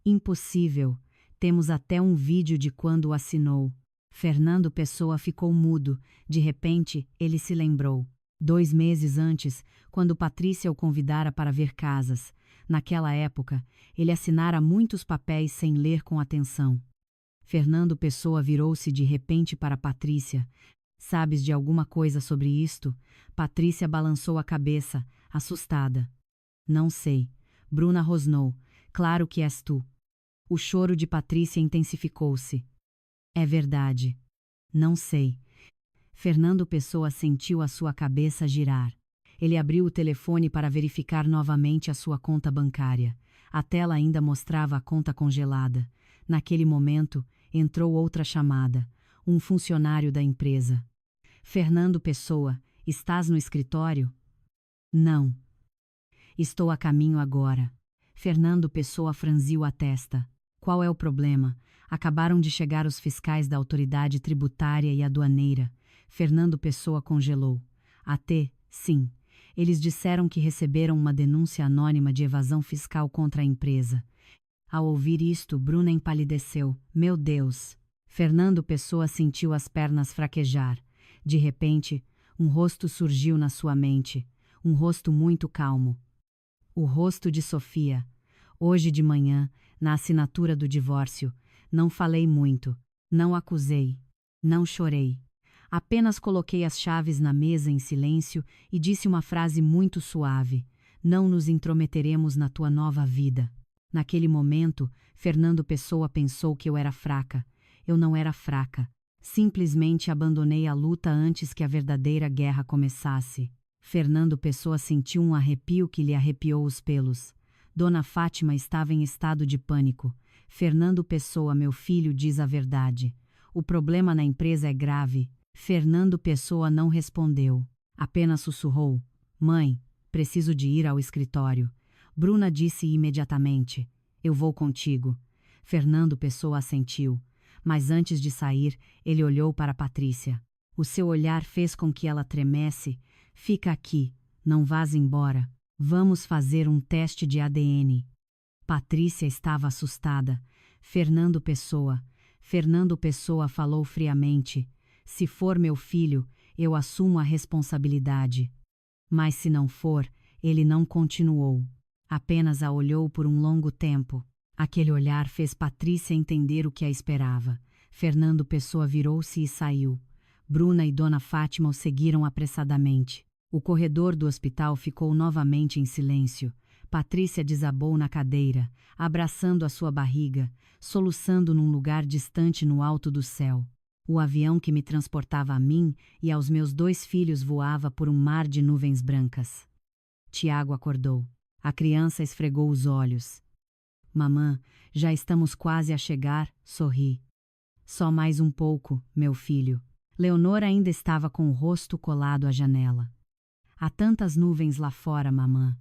Impossível. Temos até um vídeo de quando o assinou. Fernando Pessoa ficou mudo. De repente, ele se lembrou. 2 meses antes, quando Patrícia o convidara para ver casas. Naquela época, ele assinara muitos papéis sem ler com atenção. Fernando Pessoa virou-se de repente para Patrícia. Sabes de alguma coisa sobre isto? Patrícia balançou a cabeça, assustada. Não sei. Bruna rosnou. Claro que és tu. O choro de Patrícia intensificou-se. É verdade. Não sei. Fernando Pessoa sentiu a sua cabeça girar. Ele abriu o telefone para verificar novamente a sua conta bancária. A tela ainda mostrava a conta congelada. Naquele momento, entrou outra chamada. Um funcionário da empresa. Fernando Pessoa, estás no escritório? Não. Estou a caminho agora. Fernando Pessoa franziu a testa. Qual é o problema? Acabaram de chegar os fiscais da autoridade tributária e aduaneira. Fernando Pessoa congelou. Até, sim. Eles disseram que receberam uma denúncia anônima de evasão fiscal contra a empresa. Ao ouvir isto, Bruna empalideceu. Meu Deus! Fernando Pessoa sentiu as pernas fraquejar. De repente, um rosto surgiu na sua mente. Um rosto muito calmo. O rosto de Sofia. Hoje de manhã, na assinatura do divórcio, não falei muito, não acusei, não chorei. Apenas coloquei as chaves na mesa em silêncio e disse uma frase muito suave: não nos intrometeremos na tua nova vida. Naquele momento, Fernando Pessoa pensou que eu era fraca. Eu não era fraca. Simplesmente abandonei a luta antes que a verdadeira guerra começasse. Fernando Pessoa sentiu um arrepio que lhe arrepiou os pelos. Dona Fátima estava em estado de pânico. Fernando Pessoa, meu filho, diz a verdade. O problema na empresa é grave. Fernando Pessoa não respondeu. Apenas sussurrou. Mãe, preciso de ir ao escritório. Bruna disse imediatamente. Eu vou contigo. Fernando Pessoa assentiu. Mas antes de sair, ele olhou para Patrícia. O seu olhar fez com que ela tremesse. Fica aqui, não vás embora. Vamos fazer um teste de ADN. Patrícia estava assustada. Fernando Pessoa falou friamente. Se for meu filho, eu assumo a responsabilidade. Mas se não for, ele não continuou. Apenas a olhou por um longo tempo. Aquele olhar fez Patrícia entender o que a esperava. Fernando Pessoa virou-se e saiu. Bruna e Dona Fátima o seguiram apressadamente. O corredor do hospital ficou novamente em silêncio. Patrícia desabou na cadeira, abraçando a sua barriga, soluçando num lugar distante no alto do céu. O avião que me transportava a mim e aos meus 2 filhos voava por um mar de nuvens brancas. Tiago acordou. A criança esfregou os olhos. Mamã, já estamos quase a chegar, sorri. Só mais um pouco, meu filho. Leonor ainda estava com o rosto colado à janela. Há tantas nuvens lá fora, mamã.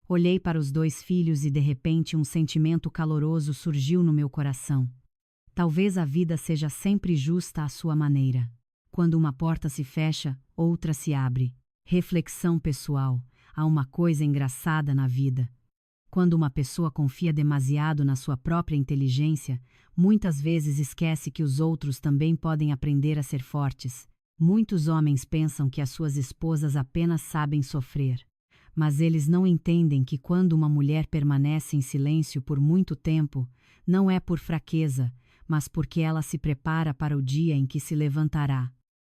Olhei para os 2 filhos e de repente um sentimento caloroso surgiu no meu coração. Talvez a vida seja sempre justa à sua maneira. Quando uma porta se fecha, outra se abre. Reflexão pessoal. Há uma coisa engraçada na vida. Quando uma pessoa confia demasiado na sua própria inteligência, muitas vezes esquece que os outros também podem aprender a ser fortes. Muitos homens pensam que as suas esposas apenas sabem sofrer. Mas eles não entendem que quando uma mulher permanece em silêncio por muito tempo, não é por fraqueza, mas porque ela se prepara para o dia em que se levantará.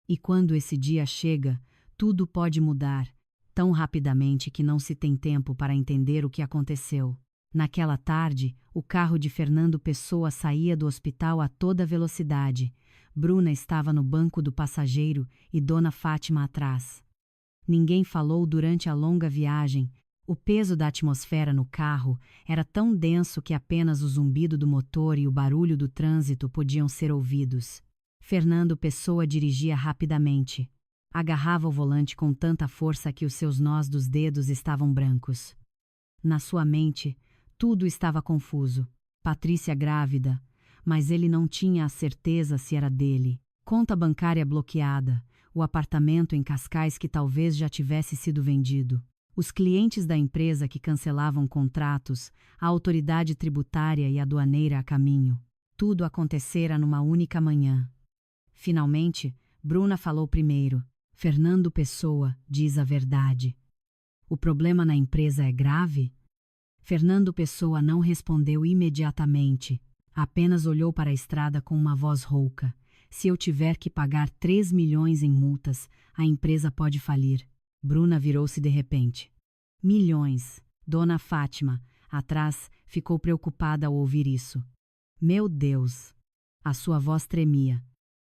E quando esse dia chega, tudo pode mudar, tão rapidamente que não se tem tempo para entender o que aconteceu. Naquela tarde, o carro de Fernando Pessoa saía do hospital a toda velocidade. Bruna estava no banco do passageiro e Dona Fátima atrás. Ninguém falou durante a longa viagem. O peso da atmosfera no carro era tão denso que apenas o zumbido do motor e o barulho do trânsito podiam ser ouvidos. Fernando Pessoa dirigia rapidamente. Agarrava o volante com tanta força que os seus nós dos dedos estavam brancos. Na sua mente, tudo estava confuso. Patrícia grávida, mas ele não tinha a certeza se era dele. Conta bancária bloqueada, o apartamento em Cascais que talvez já tivesse sido vendido. Os clientes da empresa que cancelavam contratos, a autoridade tributária e aduaneira a caminho. Tudo acontecera numa única manhã. Finalmente, Bruna falou primeiro. Fernando Pessoa diz a verdade. O problema na empresa é grave? Fernando Pessoa não respondeu imediatamente. Apenas olhou para a estrada com uma voz rouca. Se eu tiver que pagar 3 milhões em multas, a empresa pode falir. Bruna virou-se de repente. Milhões. Dona Fátima, atrás, ficou preocupada ao ouvir isso. Meu Deus! A sua voz tremia.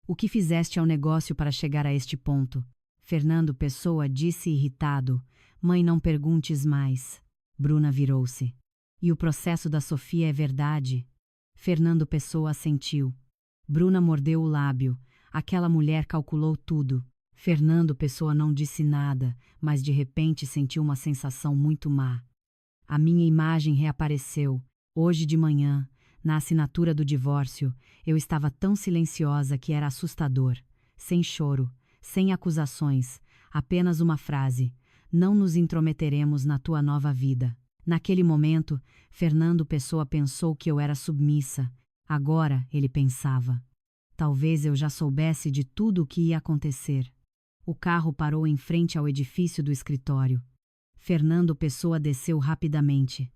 O que fizeste ao negócio para chegar a este ponto? Fernando Pessoa disse irritado. Mãe, não perguntes mais. Bruna virou-se. E o processo da Sofia é verdade? Fernando Pessoa assentiu. Bruna mordeu o lábio. Aquela mulher calculou tudo. Fernando Pessoa não disse nada, mas de repente sentiu uma sensação muito má. A minha imagem reapareceu. Hoje de manhã, na assinatura do divórcio, eu estava tão silenciosa que era assustador. Sem choro, sem acusações, apenas uma frase. Não nos intrometeremos na tua nova vida. Naquele momento, Fernando Pessoa pensou que eu era submissa. Agora, ele pensava. Talvez eu já soubesse de tudo o que ia acontecer. O carro parou em frente ao edifício do escritório. Fernando Pessoa desceu rapidamente.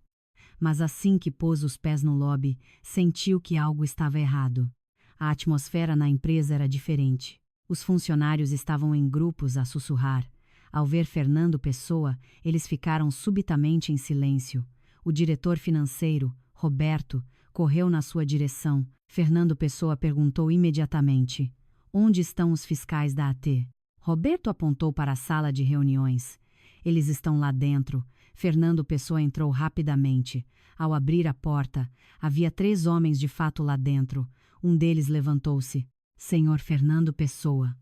Mas assim que pôs os pés no lobby, sentiu que algo estava errado. A atmosfera na empresa era diferente. Os funcionários estavam em grupos a sussurrar. Ao ver Fernando Pessoa, eles ficaram subitamente em silêncio. O diretor financeiro, Roberto, correu na sua direção. Fernando Pessoa perguntou imediatamente: onde estão os fiscais da AT? Roberto apontou para a sala de reuniões. Eles estão lá dentro. Fernando Pessoa entrou rapidamente. Ao abrir a porta, havia 3 homens de fato lá dentro. Um deles levantou-se. Senhor Fernando Pessoa.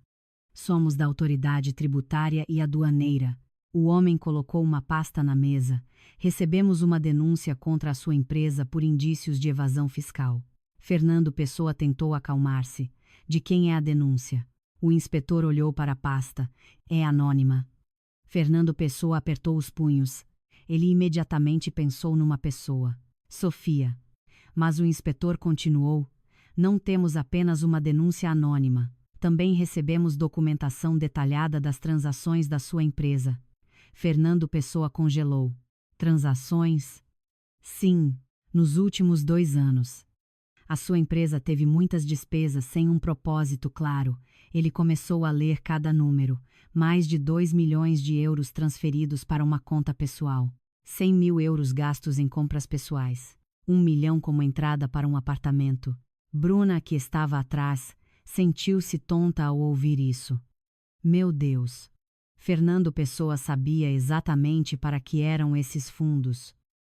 Somos da autoridade tributária e aduaneira. O homem colocou uma pasta na mesa. Recebemos uma denúncia contra a sua empresa por indícios de evasão fiscal. Fernando Pessoa tentou acalmar-se. De quem é a denúncia? O inspetor olhou para a pasta. É anônima. Fernando Pessoa apertou os punhos. Ele imediatamente pensou numa pessoa. Sofia. Mas o inspetor continuou. Não temos apenas uma denúncia anônima. Também recebemos documentação detalhada das transações da sua empresa. Fernando Pessoa congelou. Transações? Sim, nos últimos 2 anos. A sua empresa teve muitas despesas sem um propósito claro. Ele começou a ler cada número. Mais de 2 milhões de euros transferidos para uma conta pessoal. 100 mil euros gastos em compras pessoais. 1 milhão como entrada para um apartamento. Bruna, que estava atrás, sentiu-se tonta ao ouvir isso. Meu Deus! Fernando Pessoa sabia exatamente para que eram esses fundos.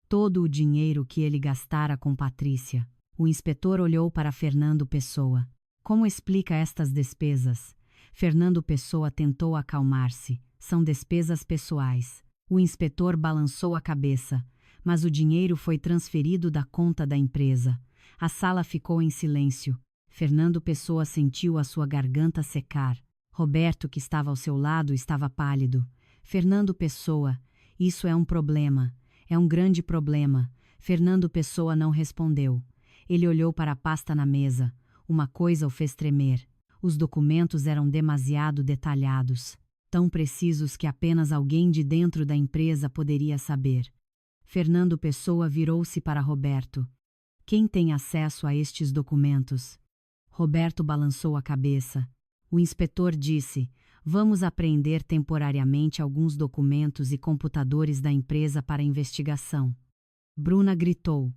Todo o dinheiro que ele gastara com Patrícia. O inspetor olhou para Fernando Pessoa. Como explica estas despesas? Fernando Pessoa tentou acalmar-se. São despesas pessoais. O inspetor balançou a cabeça, mas o dinheiro foi transferido da conta da empresa. A sala ficou em silêncio. Fernando Pessoa sentiu a sua garganta secar. Roberto, que estava ao seu lado, estava pálido. Fernando Pessoa, isso é um problema. É um grande problema. Fernando Pessoa não respondeu. Ele olhou para a pasta na mesa. Uma coisa o fez tremer. Os documentos eram demasiado detalhados. Tão precisos que apenas alguém de dentro da empresa poderia saber. Fernando Pessoa virou-se para Roberto. Quem tem acesso a estes documentos? Roberto balançou a cabeça. O inspetor disse: vamos apreender temporariamente alguns documentos e computadores da empresa para investigação. Bruna gritou: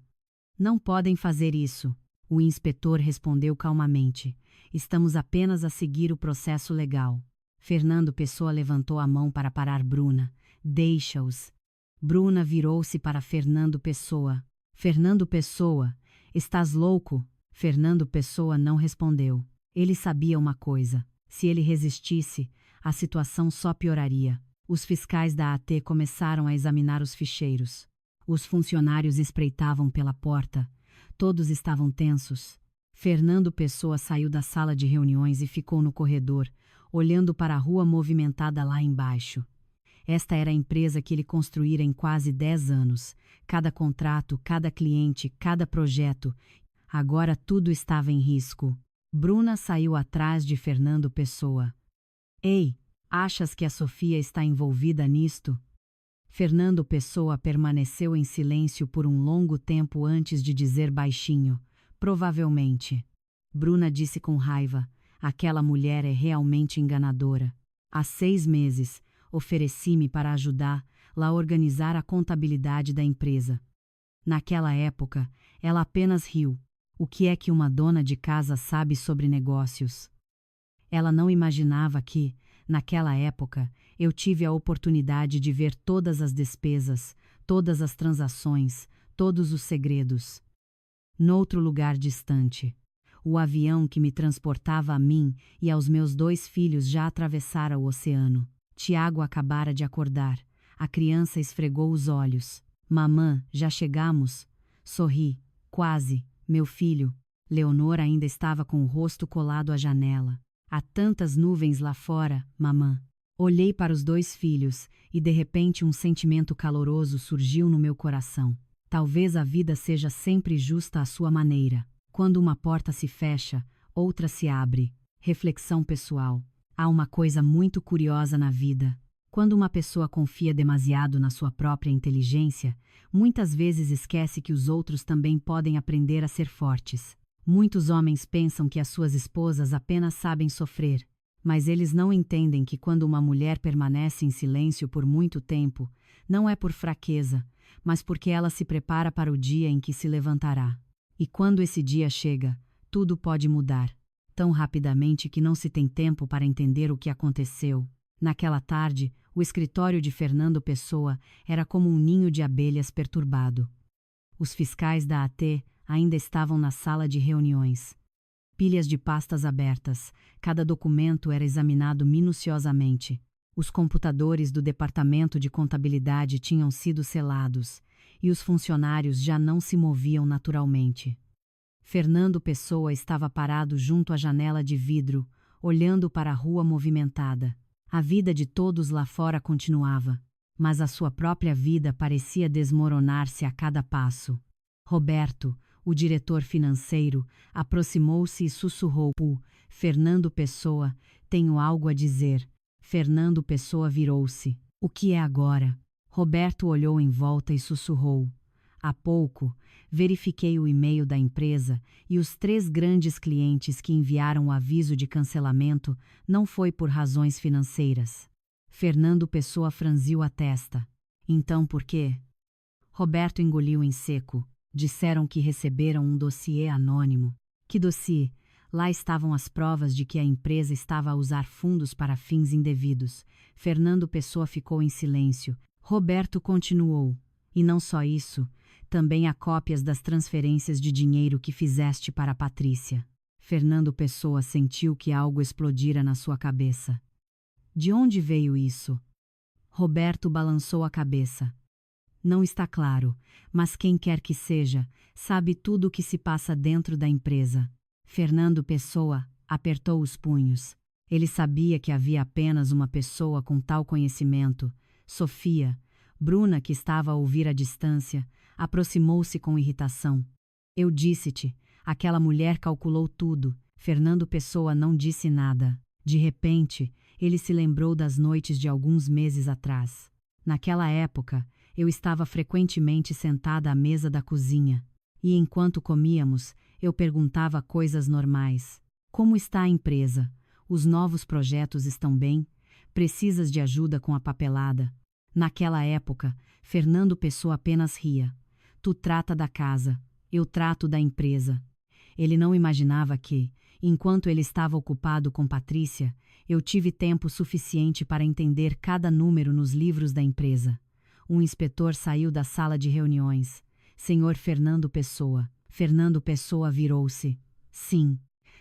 não podem fazer isso. O inspetor respondeu calmamente: estamos apenas a seguir o processo legal. Fernando Pessoa levantou a mão para parar Bruna. Deixa-os. Bruna virou-se para Fernando Pessoa. Fernando Pessoa, estás louco? Fernando Pessoa não respondeu. Ele sabia uma coisa. Se ele resistisse, a situação só pioraria. Os fiscais da AT começaram a examinar os ficheiros. Os funcionários espreitavam pela porta. Todos estavam tensos. Fernando Pessoa saiu da sala de reuniões e ficou no corredor, olhando para a rua movimentada lá embaixo. Esta era a empresa que ele construíra em quase 10 anos. Cada contrato, cada cliente, cada projeto. Agora tudo estava em risco. Bruna saiu atrás de Fernando Pessoa. Ei, achas que a Sofia está envolvida nisto? Fernando Pessoa permaneceu em silêncio por um longo tempo antes de dizer baixinho: provavelmente. Bruna disse com raiva: aquela mulher é realmente enganadora. Há 6 meses, ofereci-me para ajudá-la a organizar a contabilidade da empresa. Naquela época, ela apenas riu. O que é que uma dona de casa sabe sobre negócios? Ela não imaginava que, naquela época, eu tive a oportunidade de ver todas as despesas, todas as transações, todos os segredos. Noutro lugar distante, o avião que me transportava a mim e aos meus 2 filhos já atravessara o oceano. Tiago acabara de acordar. A criança esfregou os olhos. Mamã, já chegamos? Sorri. Quase, meu filho. Leonor ainda estava com o rosto colado à janela. Há tantas nuvens lá fora, mamã. Olhei para os 2 filhos e de repente um sentimento caloroso surgiu no meu coração. Talvez a vida seja sempre justa à sua maneira. Quando uma porta se fecha, outra se abre. Reflexão pessoal. Há uma coisa muito curiosa na vida. Quando uma pessoa confia demasiado na sua própria inteligência, muitas vezes esquece que os outros também podem aprender a ser fortes. Muitos homens pensam que as suas esposas apenas sabem sofrer, mas eles não entendem que quando uma mulher permanece em silêncio por muito tempo, não é por fraqueza, mas porque ela se prepara para o dia em que se levantará. E quando esse dia chega, tudo pode mudar, tão rapidamente que não se tem tempo para entender o que aconteceu. Naquela tarde, o escritório de Fernando Pessoa era como um ninho de abelhas perturbado. Os fiscais da AT ainda estavam na sala de reuniões. Pilhas de pastas abertas, cada documento era examinado minuciosamente. Os computadores do departamento de contabilidade tinham sido selados, e os funcionários já não se moviam naturalmente. Fernando Pessoa estava parado junto à janela de vidro, olhando para a rua movimentada. A vida de todos lá fora continuava, mas a sua própria vida parecia desmoronar-se a cada passo. Roberto, o diretor financeiro, aproximou-se e sussurrou: Fernando Pessoa, tenho algo a dizer. Fernando Pessoa virou-se. O que é agora? Roberto olhou em volta e sussurrou: há pouco, verifiquei o e-mail da empresa e os 3 grandes clientes que enviaram o aviso de cancelamento não foi por razões financeiras. Fernando Pessoa franziu a testa. Então por quê? Roberto engoliu em seco. Disseram que receberam um dossiê anônimo. Que dossiê? Lá estavam as provas de que a empresa estava a usar fundos para fins indevidos. Fernando Pessoa ficou em silêncio. Roberto continuou. E não só isso, também há cópias das transferências de dinheiro que fizeste para a Patrícia. Fernando Pessoa sentiu que algo explodira na sua cabeça. De onde veio isso? Roberto balançou a cabeça. Não está claro, mas quem quer que seja, sabe tudo o que se passa dentro da empresa. Fernando Pessoa apertou os punhos. Ele sabia que havia apenas uma pessoa com tal conhecimento, Sofia. Bruna, que estava a ouvir à distância, aproximou-se com irritação. Eu disse-te, aquela mulher calculou tudo. Fernando Pessoa não disse nada. De repente, ele se lembrou das noites de alguns meses atrás. Naquela época, eu estava frequentemente sentada à mesa da cozinha, e enquanto comíamos, eu perguntava coisas normais. Como está a empresa? Os novos projetos estão bem? Precisas de ajuda com a papelada? Naquela época, Fernando Pessoa apenas ria. Tu trata da casa, eu trato da empresa. Ele não imaginava que, enquanto ele estava ocupado com Patrícia, eu tive tempo suficiente para entender cada número nos livros da empresa. Um inspetor saiu da sala de reuniões. Senhor Fernando Pessoa. Fernando Pessoa virou-se. Sim.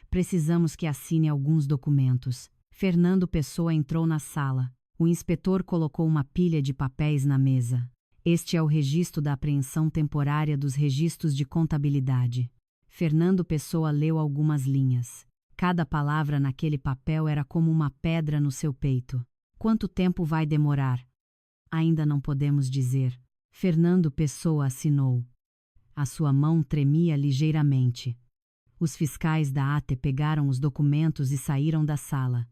Precisamos que assine alguns documentos. Fernando Pessoa entrou na sala. O inspetor colocou uma pilha de papéis na mesa. Este é o registro da apreensão temporária dos registros de contabilidade. Fernando Pessoa leu algumas linhas. Cada palavra naquele papel era como uma pedra no seu peito. Quanto tempo vai demorar? Ainda não podemos dizer. Fernando Pessoa assinou. A sua mão tremia ligeiramente. Os fiscais da ATE pegaram os documentos e saíram da sala.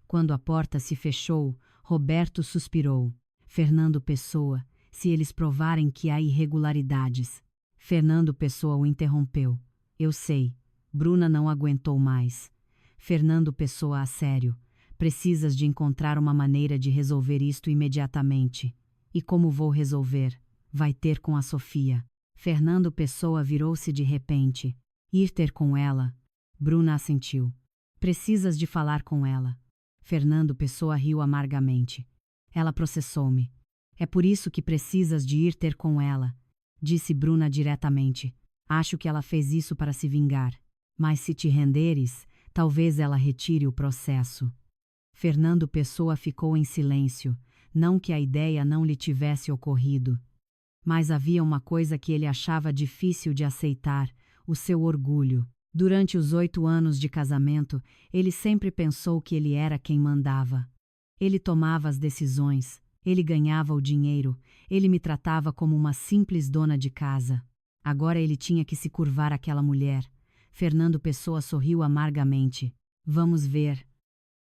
Quando a porta se fechou, Roberto suspirou. Fernando Pessoa, se eles provarem que há irregularidades. Fernando Pessoa o interrompeu. Eu sei. Bruna não aguentou mais. Fernando Pessoa, a sério. Precisas de encontrar uma maneira de resolver isto imediatamente. E como vou resolver? Vai ter com a Sofia. Fernando Pessoa virou-se de repente. Ir ter com ela? Bruna assentiu. Precisas de falar com ela. Fernando Pessoa riu amargamente. Ela processou-me. É por isso que precisas de ir ter com ela, disse Bruna diretamente. Acho que ela fez isso para se vingar. Mas se te renderes, talvez ela retire o processo. Fernando Pessoa ficou em silêncio, não que a ideia não lhe tivesse ocorrido. Mas havia uma coisa que ele achava difícil de aceitar, o seu orgulho. Durante os 8 anos de casamento, ele sempre pensou que ele era quem mandava. Ele tomava as decisões, ele ganhava o dinheiro, ele me tratava como uma simples dona de casa. Agora ele tinha que se curvar àquela mulher. Fernando Pessoa sorriu amargamente. Vamos ver.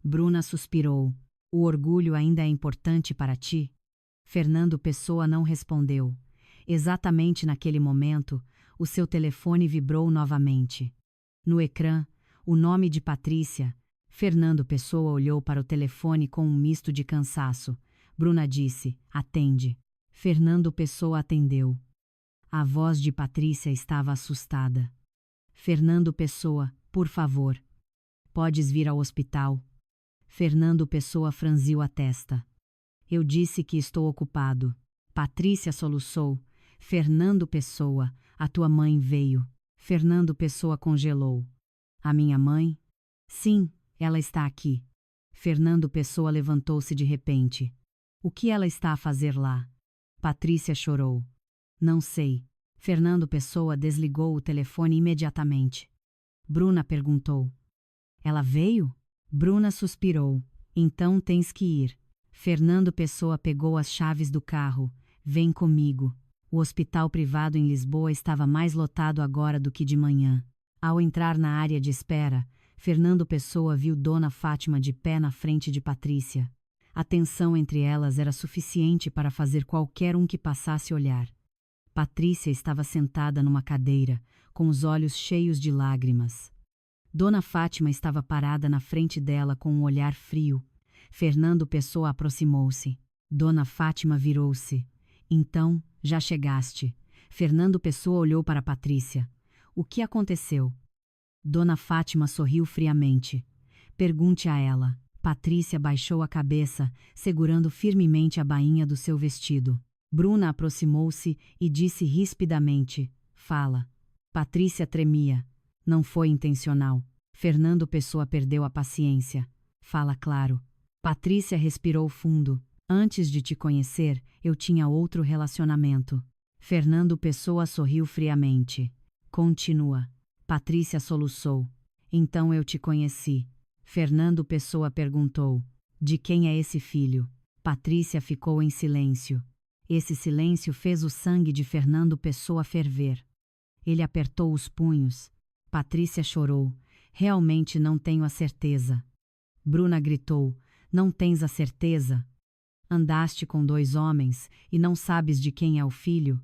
Bruna suspirou. O orgulho ainda é importante para ti? Fernando Pessoa não respondeu. Exatamente naquele momento, o seu telefone vibrou novamente. No ecrã, o nome de Patrícia. Fernando Pessoa olhou para o telefone com um misto de cansaço. Bruna disse, atende. Fernando Pessoa atendeu. A voz de Patrícia estava assustada. Fernando Pessoa, por favor. Podes vir ao hospital? Fernando Pessoa franziu a testa. Eu disse que estou ocupado. Patrícia soluçou. Fernando Pessoa, a tua mãe veio. Fernando Pessoa congelou. A minha mãe? Sim, ela está aqui. Fernando Pessoa levantou-se de repente. O que ela está a fazer lá? Patrícia chorou. Não sei. Fernando Pessoa desligou o telefone imediatamente. Bruna perguntou. Ela veio? Bruna suspirou. Então tens que ir. Fernando Pessoa pegou as chaves do carro. Vem comigo. O hospital privado em Lisboa estava mais lotado agora do que de manhã. Ao entrar na área de espera, Fernando Pessoa viu Dona Fátima de pé na frente de Patrícia. A tensão entre elas era suficiente para fazer qualquer um que passasse olhar. Patrícia estava sentada numa cadeira, com os olhos cheios de lágrimas. Dona Fátima estava parada na frente dela com um olhar frio. Fernando Pessoa aproximou-se. Dona Fátima virou-se. Então, já chegaste. Fernando Pessoa olhou para Patrícia. O que aconteceu? Dona Fátima sorriu friamente. Pergunte a ela. Patrícia baixou a cabeça, segurando firmemente a bainha do seu vestido. Bruna aproximou-se e disse rispidamente, fala. Patrícia tremia. Não foi intencional. Fernando Pessoa perdeu a paciência. Fala claro. Patrícia respirou fundo. Antes de te conhecer, eu tinha outro relacionamento. Fernando Pessoa sorriu friamente. Continua. Patrícia soluçou. Então eu te conheci. Fernando Pessoa perguntou. De quem é esse filho? Patrícia ficou em silêncio. Esse silêncio fez o sangue de Fernando Pessoa ferver. Ele apertou os punhos. Patrícia chorou. Realmente não tenho a certeza. Bruna gritou. Não tens a certeza? Andaste com 2 homens e não sabes de quem é o filho?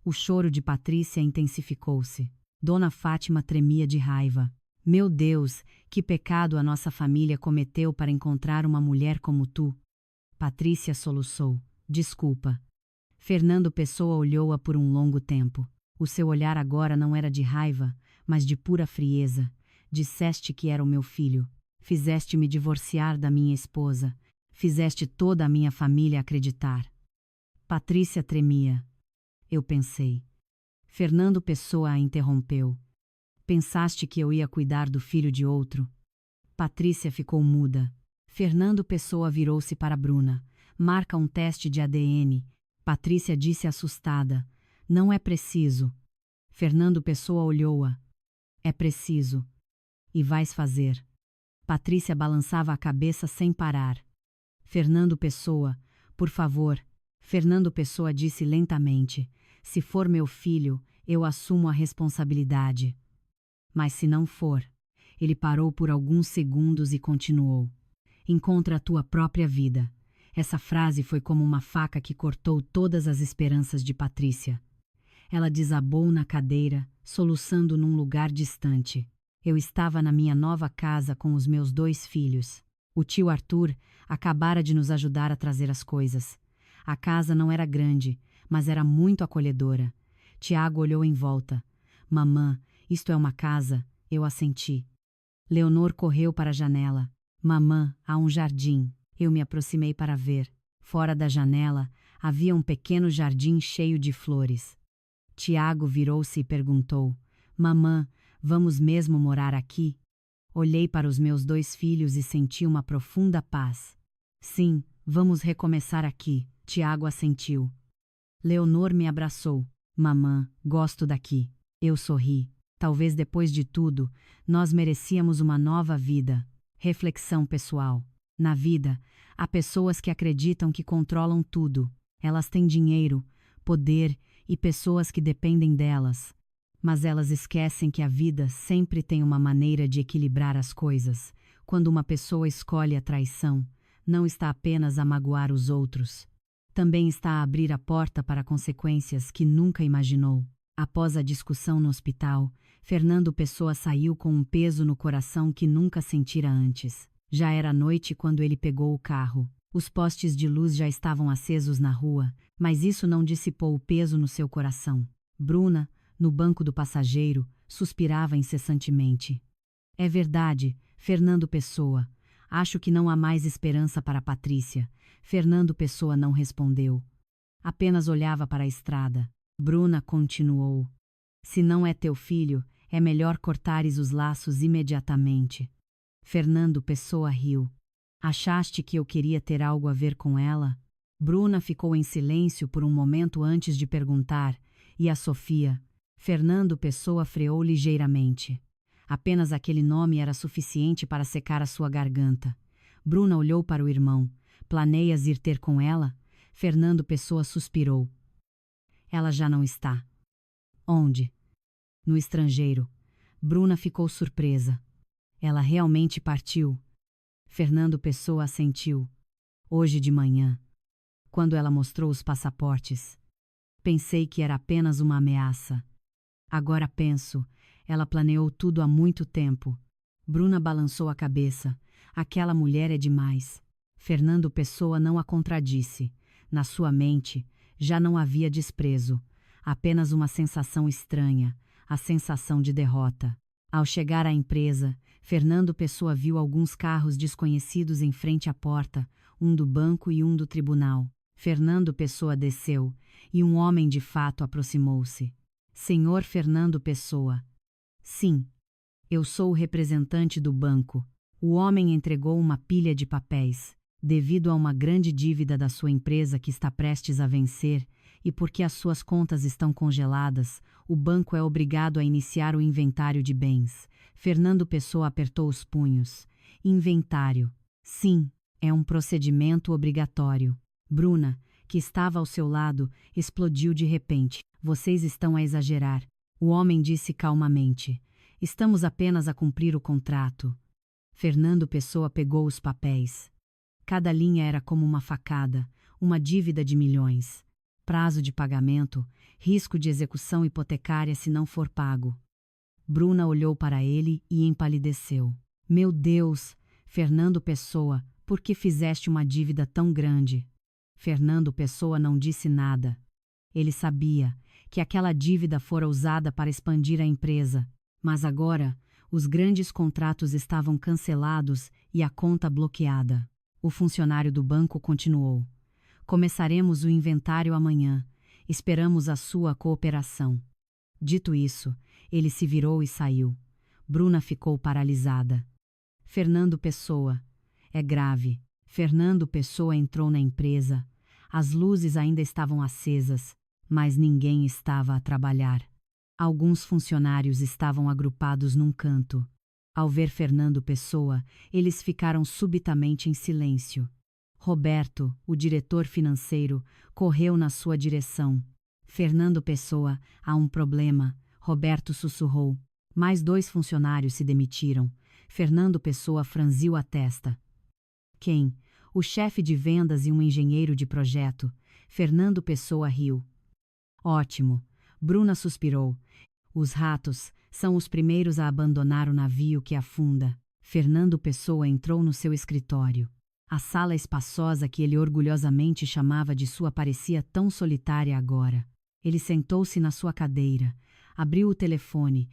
O choro de Patrícia intensificou-se. Dona Fátima tremia de raiva. Meu Deus, que pecado a nossa família cometeu para encontrar uma mulher como tu. Patrícia soluçou. Desculpa. Fernando Pessoa olhou-a por um longo tempo. O seu olhar agora não era de raiva, mas de pura frieza. Disseste que era o meu filho. Fizeste-me divorciar da minha esposa. Fizeste toda a minha família acreditar. Patrícia tremia. Eu pensei. Fernando Pessoa a interrompeu. Pensaste que eu ia cuidar do filho de outro? Patrícia ficou muda. Fernando Pessoa virou-se para Bruna. Marca um teste de ADN. Patrícia disse assustada. Não é preciso. Fernando Pessoa olhou-a. É preciso. E vais fazer. Patrícia balançava a cabeça sem parar. Fernando Pessoa, por favor. Fernando Pessoa disse lentamente. Se for meu filho, eu assumo a responsabilidade. Mas se não for. Ele parou por alguns segundos e continuou. Encontra a tua própria vida. Essa frase foi como uma faca que cortou todas as esperanças de Patrícia. Ela desabou na cadeira, soluçando num lugar distante. Eu estava na minha nova casa com os meus 2 filhos. O tio Arthur acabara de nos ajudar a trazer as coisas. A casa não era grande, mas era muito acolhedora. Tiago olhou em volta. Mamã, isto é uma casa, eu assenti. Leonor correu para a janela. Mamã, há um jardim. Eu me aproximei para ver. Fora da janela, havia um pequeno jardim cheio de flores. Tiago virou-se e perguntou: Mamã, vamos mesmo morar aqui? Olhei para os meus 2 filhos e senti uma profunda paz. Sim, vamos recomeçar aqui. Tiago assentiu. Leonor me abraçou. Mamã, gosto daqui. Eu sorri. Talvez depois de tudo, nós merecíamos uma nova vida. Reflexão pessoal. Na vida, há pessoas que acreditam que controlam tudo. Elas têm dinheiro, poder e pessoas que dependem delas. Mas elas esquecem que a vida sempre tem uma maneira de equilibrar as coisas. Quando uma pessoa escolhe a traição, não está apenas a magoar os outros. Também está a abrir a porta para consequências que nunca imaginou. Após a discussão no hospital, Fernando Pessoa saiu com um peso no coração que nunca sentira antes. Já era noite quando ele pegou o carro. Os postes de luz já estavam acesos na rua, mas isso não dissipou o peso no seu coração. Bruna, no banco do passageiro, suspirava incessantemente. É verdade, Fernando Pessoa. Acho que não há mais esperança para Patrícia. Fernando Pessoa não respondeu. Apenas olhava para a estrada. Bruna continuou. Se não é teu filho, é melhor cortares os laços imediatamente. Fernando Pessoa riu. Achaste que eu queria ter algo a ver com ela? Bruna ficou em silêncio por um momento antes de perguntar. E a Sofia? Fernando Pessoa freou ligeiramente. Apenas aquele nome era suficiente para secar a sua garganta. Bruna olhou para o irmão. Planeias ir ter com ela? Fernando Pessoa suspirou. Ela já não está. Onde? No estrangeiro. Bruna ficou surpresa. Ela realmente partiu. Fernando Pessoa assentiu. Hoje de manhã. Quando ela mostrou os passaportes. Pensei que era apenas uma ameaça. Agora penso, ela planeou tudo há muito tempo. Bruna balançou a cabeça. Aquela mulher é demais. Fernando Pessoa não a contradisse. Na sua mente, já não havia desprezo. Apenas uma sensação estranha, a sensação de derrota. Ao chegar à empresa, Fernando Pessoa viu alguns carros desconhecidos em frente à porta, um do banco e um do tribunal. Fernando Pessoa desceu, e um homem de fato aproximou-se. Senhor Fernando Pessoa. Sim. Eu sou o representante do banco. O homem entregou uma pilha de papéis. Devido a uma grande dívida da sua empresa que está prestes a vencer, e porque as suas contas estão congeladas, o banco é obrigado a iniciar o inventário de bens. Fernando Pessoa apertou os punhos. Inventário. Sim, é um procedimento obrigatório. Bruna, que estava ao seu lado, explodiu de repente. Vocês estão a exagerar. O homem disse calmamente. Estamos apenas a cumprir o contrato. Fernando Pessoa pegou os papéis. Cada linha era como uma facada, uma dívida de milhões. Prazo de pagamento, risco de execução hipotecária se não for pago. Bruna olhou para ele e empalideceu. Meu Deus, Fernando Pessoa, por que fizeste uma dívida tão grande? Fernando Pessoa não disse nada. Ele sabia que aquela dívida fora usada para expandir a empresa, mas agora os grandes contratos estavam cancelados e a conta bloqueada. O funcionário do banco continuou. Começaremos o inventário amanhã. Esperamos a sua cooperação. Dito isso, ele se virou e saiu. Bruna ficou paralisada. Fernando Pessoa. É grave. Fernando Pessoa entrou na empresa. As luzes ainda estavam acesas, mas ninguém estava a trabalhar. Alguns funcionários estavam agrupados num canto. Ao ver Fernando Pessoa, eles ficaram subitamente em silêncio. Roberto, o diretor financeiro, correu na sua direção. Fernando Pessoa, há um problema, Roberto sussurrou. Mais 2 funcionários se demitiram. Fernando Pessoa franziu a testa. Quem? O chefe de vendas e um engenheiro de projeto. Fernando Pessoa riu. Ótimo. Bruna suspirou. Os ratos são os primeiros a abandonar o navio que afunda. Fernando Pessoa entrou no seu escritório. A sala espaçosa que ele orgulhosamente chamava de sua parecia tão solitária agora. Ele sentou-se na sua cadeira, abriu o telefone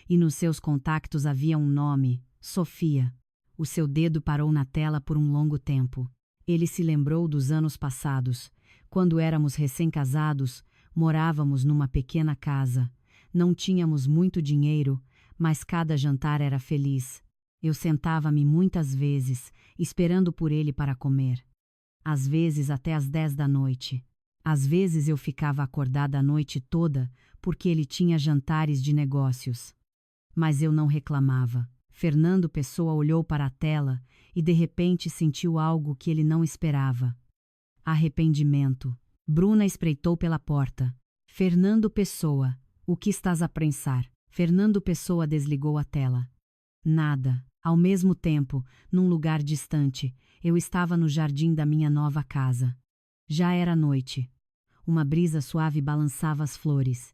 e nos seus contactos havia um nome, Sofia. O seu dedo parou na tela por um longo tempo. Ele se lembrou dos anos passados. Quando éramos recém-casados, morávamos numa pequena casa. Não tínhamos muito dinheiro, mas cada jantar era feliz. Eu sentava-me muitas vezes, esperando por ele para comer. Às vezes até às 10 da noite. Às vezes eu ficava acordada a noite toda, porque ele tinha jantares de negócios. Mas eu não reclamava. Fernando Pessoa olhou para a tela e de repente sentiu algo que ele não esperava. Arrependimento. Bruna espreitou pela porta. Fernando Pessoa, o que estás a pensar? Fernando Pessoa desligou a tela. Nada. Ao mesmo tempo, num lugar distante, eu estava no jardim da minha nova casa. Já era noite. Uma brisa suave balançava as flores.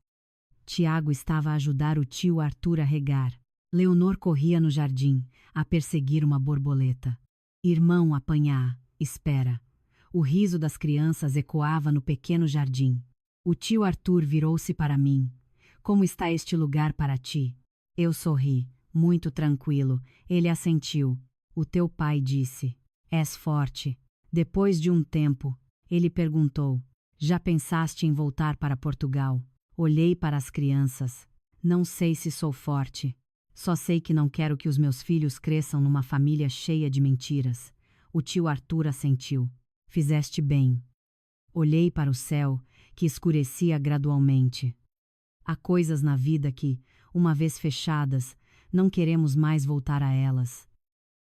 Tiago estava a ajudar o tio Arthur a regar. Leonor corria no jardim, a perseguir uma borboleta. Irmão, apanhá, espera. O riso das crianças ecoava no pequeno jardim. O tio Arthur virou-se para mim. Como está este lugar para ti? Eu sorri. Muito tranquilo. Ele assentiu. O teu pai disse. És forte. Depois de um tempo, ele perguntou. Já pensaste em voltar para Portugal? Olhei para as crianças. Não sei se sou forte. Só sei que não quero que os meus filhos cresçam numa família cheia de mentiras. O tio Arthur assentiu. Fizeste bem. Olhei para o céu, que escurecia gradualmente. Há coisas na vida que, uma vez fechadas, não queremos mais voltar a elas.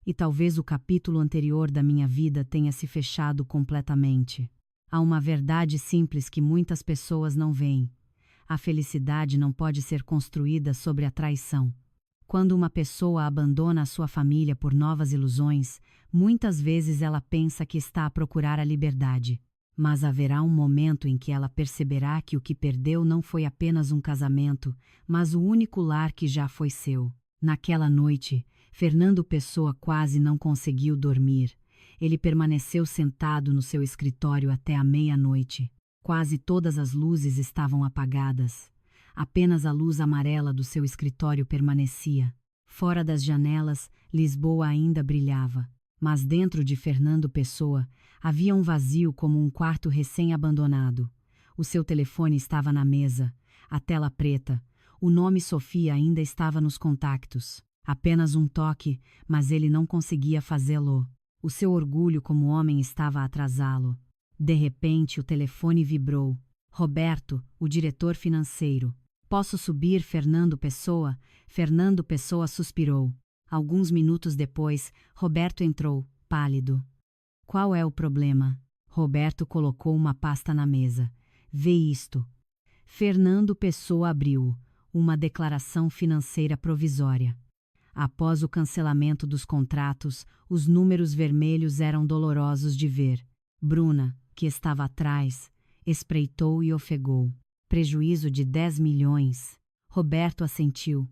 E talvez o capítulo anterior da minha vida tenha se fechado completamente. Há uma verdade simples que muitas pessoas não veem. A felicidade não pode ser construída sobre a traição. Quando uma pessoa abandona a sua família por novas ilusões, muitas vezes ela pensa que está a procurar a liberdade. Mas haverá um momento em que ela perceberá que o que perdeu não foi apenas um casamento, mas o único lar que já foi seu. Naquela noite, Fernando Pessoa quase não conseguiu dormir. Ele permaneceu sentado no seu escritório até a meia-noite. Quase todas as luzes estavam apagadas. Apenas a luz amarela do seu escritório permanecia. Fora das janelas, Lisboa ainda brilhava. Mas dentro de Fernando Pessoa, havia um vazio como um quarto recém-abandonado. O seu telefone estava na mesa, a tela preta. O nome Sofia ainda estava nos contactos. Apenas um toque, mas ele não conseguia fazê-lo. O seu orgulho como homem estava a atrasá-lo. De repente, o telefone vibrou. Roberto, o diretor financeiro. Posso subir, Fernando Pessoa? Fernando Pessoa suspirou. Alguns minutos depois, Roberto entrou, pálido. Qual é o problema? Roberto colocou uma pasta na mesa. Vê isto. Fernando Pessoa abriu uma declaração financeira provisória. Após o cancelamento dos contratos, os números vermelhos eram dolorosos de ver. Bruna, que estava atrás, espreitou e ofegou. Prejuízo de 10 milhões. Roberto assentiu.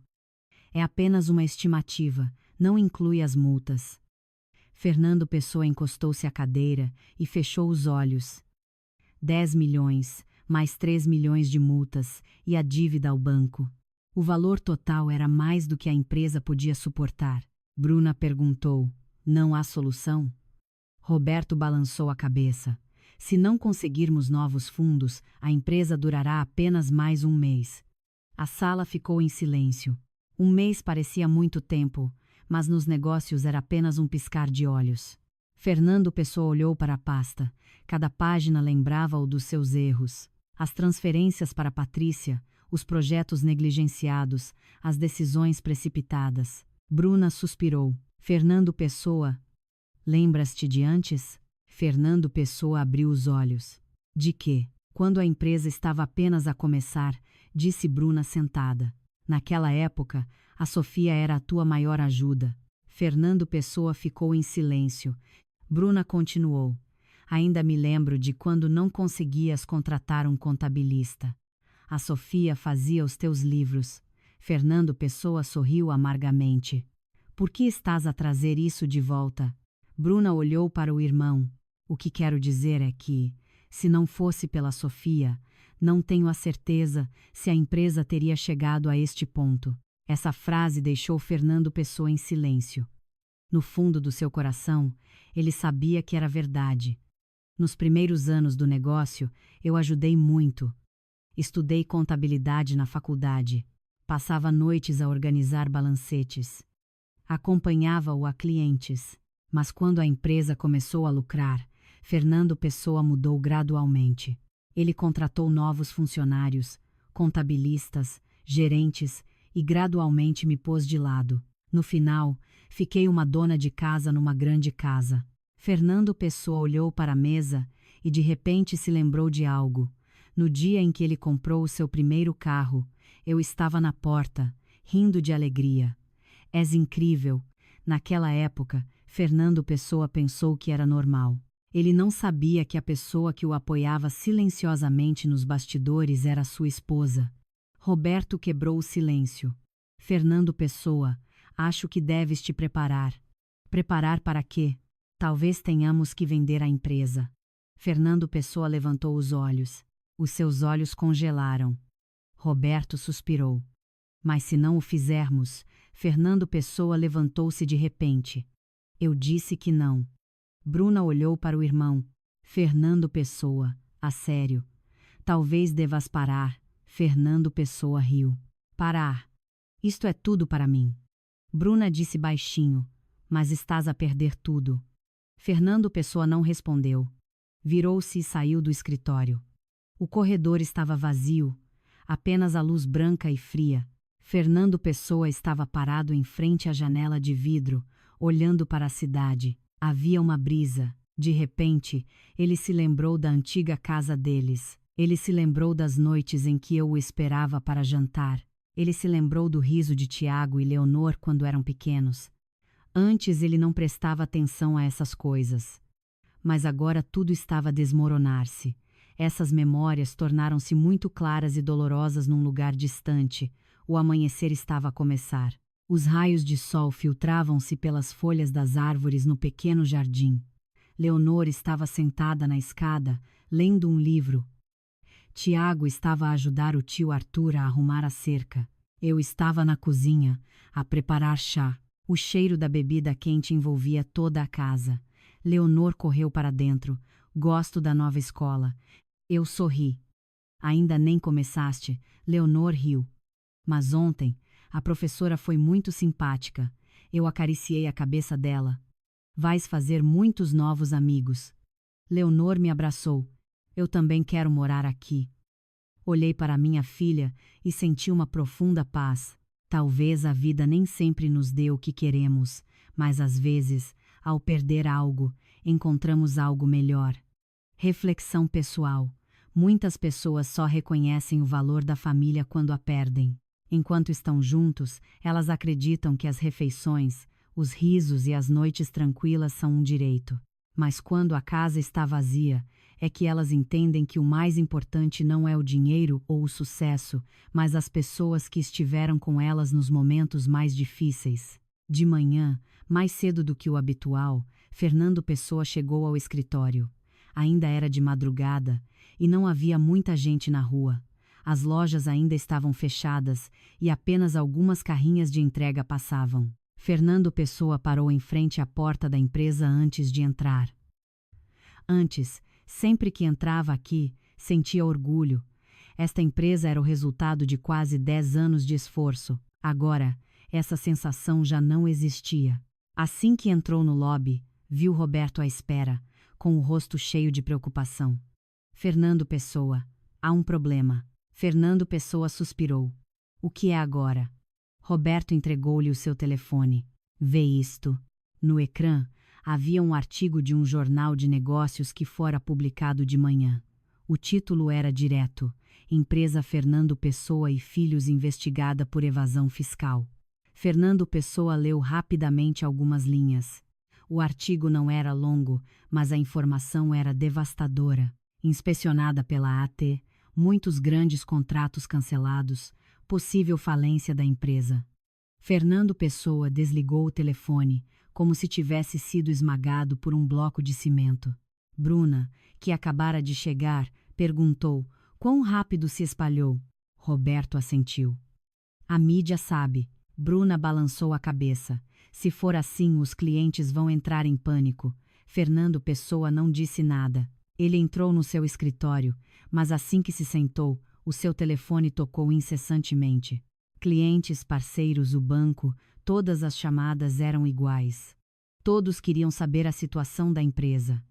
É apenas uma estimativa, não inclui as multas. Fernando Pessoa encostou-se à cadeira e fechou os olhos. 10 milhões, mais 3 milhões de multas e a dívida ao banco. O valor total era mais do que a empresa podia suportar. Bruna perguntou, não há solução? Roberto balançou a cabeça. Se não conseguirmos novos fundos, a empresa durará apenas mais um mês. A sala ficou em silêncio. Um mês parecia muito tempo, mas nos negócios era apenas um piscar de olhos. Fernando Pessoa olhou para a pasta. Cada página lembrava-o dos seus erros. As transferências para Patrícia, os projetos negligenciados, as decisões precipitadas. Bruna suspirou. Fernando Pessoa, lembras-te de antes? Fernando Pessoa abriu os olhos. De quê? Quando a empresa estava apenas a começar, disse Bruna sentada. Naquela época, a Sofia era a tua maior ajuda. Fernando Pessoa ficou em silêncio. Bruna continuou. Ainda me lembro de quando não conseguias contratar um contabilista. A Sofia fazia os teus livros. Fernando Pessoa sorriu amargamente. Por que estás a trazer isso de volta? Bruna olhou para o irmão. O que quero dizer é que, se não fosse pela Sofia, não tenho a certeza se a empresa teria chegado a este ponto. Essa frase deixou Fernando Pessoa em silêncio. No fundo do seu coração, ele sabia que era verdade. Nos primeiros anos do negócio, eu ajudei muito. Estudei contabilidade na faculdade. Passava noites a organizar balancetes. Acompanhava-o a clientes. Mas quando a empresa começou a lucrar, Fernando Pessoa mudou gradualmente. Ele contratou novos funcionários, contabilistas, gerentes e gradualmente me pôs de lado. No final, fiquei uma dona de casa numa grande casa. Fernando Pessoa olhou para a mesa e de repente se lembrou de algo. No dia em que ele comprou o seu primeiro carro, eu estava na porta, rindo de alegria. És incrível. Naquela época, Fernando Pessoa pensou que era normal. Ele não sabia que a pessoa que o apoiava silenciosamente nos bastidores era sua esposa. Roberto quebrou o silêncio. Fernando Pessoa, acho que deves te preparar. Preparar para quê? Talvez tenhamos que vender a empresa. Fernando Pessoa levantou os olhos. Os seus olhos congelaram. Roberto suspirou. Mas se não o fizermos, Fernando Pessoa levantou-se de repente. Eu disse que não. Bruna olhou para o irmão. Fernando Pessoa, a sério. Talvez devas parar. Fernando Pessoa riu. Parar. Isto é tudo para mim. Bruna disse baixinho. Mas estás a perder tudo. Fernando Pessoa não respondeu. Virou-se e saiu do escritório. O corredor estava vazio. Apenas a luz branca e fria. Fernando Pessoa estava parado em frente à janela de vidro, olhando para a cidade. Havia uma brisa. De repente, ele se lembrou da antiga casa deles. Ele se lembrou das noites em que eu o esperava para jantar. Ele se lembrou do riso de Tiago e Leonor quando eram pequenos. Antes ele não prestava atenção a essas coisas. Mas agora tudo estava a desmoronar-se. Essas memórias tornaram-se muito claras e dolorosas num lugar distante. O amanhecer estava a começar. Os raios de sol filtravam-se pelas folhas das árvores no pequeno jardim. Leonor estava sentada na escada, lendo um livro. Tiago estava a ajudar o tio Arthur a arrumar a cerca. Eu estava na cozinha, a preparar chá. O cheiro da bebida quente envolvia toda a casa. Leonor correu para dentro. Gosto da nova escola. Eu sorri. Ainda nem começaste. Leonor riu. Mas ontem, a professora foi muito simpática. Eu acariciei a cabeça dela. Vais fazer muitos novos amigos. Leonor me abraçou. Eu também quero morar aqui. Olhei para minha filha e senti uma profunda paz. Talvez a vida nem sempre nos dê o que queremos, mas às vezes, ao perder algo, encontramos algo melhor. Reflexão pessoal. Muitas pessoas só reconhecem o valor da família quando a perdem. Enquanto estão juntos, elas acreditam que as refeições, os risos e as noites tranquilas são um direito. Mas quando a casa está vazia, é que elas entendem que o mais importante não é o dinheiro ou o sucesso, mas as pessoas que estiveram com elas nos momentos mais difíceis. De manhã, mais cedo do que o habitual, Fernando Pessoa chegou ao escritório. Ainda era de madrugada e não havia muita gente na rua. As lojas ainda estavam fechadas e apenas algumas carrinhas de entrega passavam. Fernando Pessoa parou em frente à porta da empresa antes de entrar. Antes, sempre que entrava aqui, sentia orgulho. Esta empresa era o resultado de quase 10 anos de esforço. Agora, Essa sensação já não existia. Assim que entrou no lobby, viu Roberto à espera, com o rosto cheio de preocupação. Fernando Pessoa, há um problema. Fernando Pessoa suspirou. O que é agora? Roberto entregou-lhe o seu telefone. Vê isto. No ecrã, havia um artigo de um jornal de negócios que fora publicado de manhã. O título era direto: Empresa Fernando Pessoa e Filhos investigada por evasão fiscal. Fernando Pessoa leu rapidamente algumas linhas. O artigo não era longo, mas a informação era devastadora. Inspecionada pela AT, muitos grandes contratos cancelados, possível falência da empresa. Fernando Pessoa desligou o telefone, como se tivesse sido esmagado por um bloco de cimento. Bruna, que acabara de chegar, perguntou quão rápido se espalhou. Roberto assentiu. A mídia sabe. Bruna balançou a cabeça. Se for assim, os clientes vão entrar em pânico. Fernando Pessoa não disse nada. Ele entrou no seu escritório, mas assim que se sentou, o seu telefone tocou incessantemente. Clientes, parceiros, o banco, todas as chamadas eram iguais. Todos queriam saber a situação da empresa.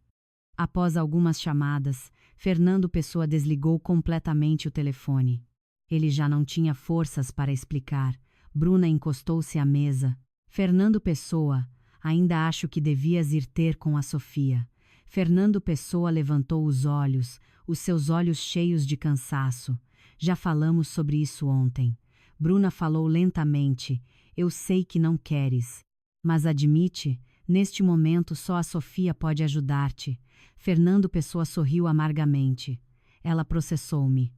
Após algumas chamadas, Fernando Pessoa desligou completamente o telefone. Ele já não tinha forças para explicar. Bruna encostou-se à mesa. Fernando Pessoa, ainda acho que devias ir ter com a Sofia. Fernando Pessoa levantou os seus olhos cheios de cansaço. Já falamos sobre isso ontem. Bruna falou lentamente. Eu sei que não queres. Mas admite, neste momento só a Sofia pode ajudar-te. Fernando Pessoa sorriu amargamente. Ela processou-me.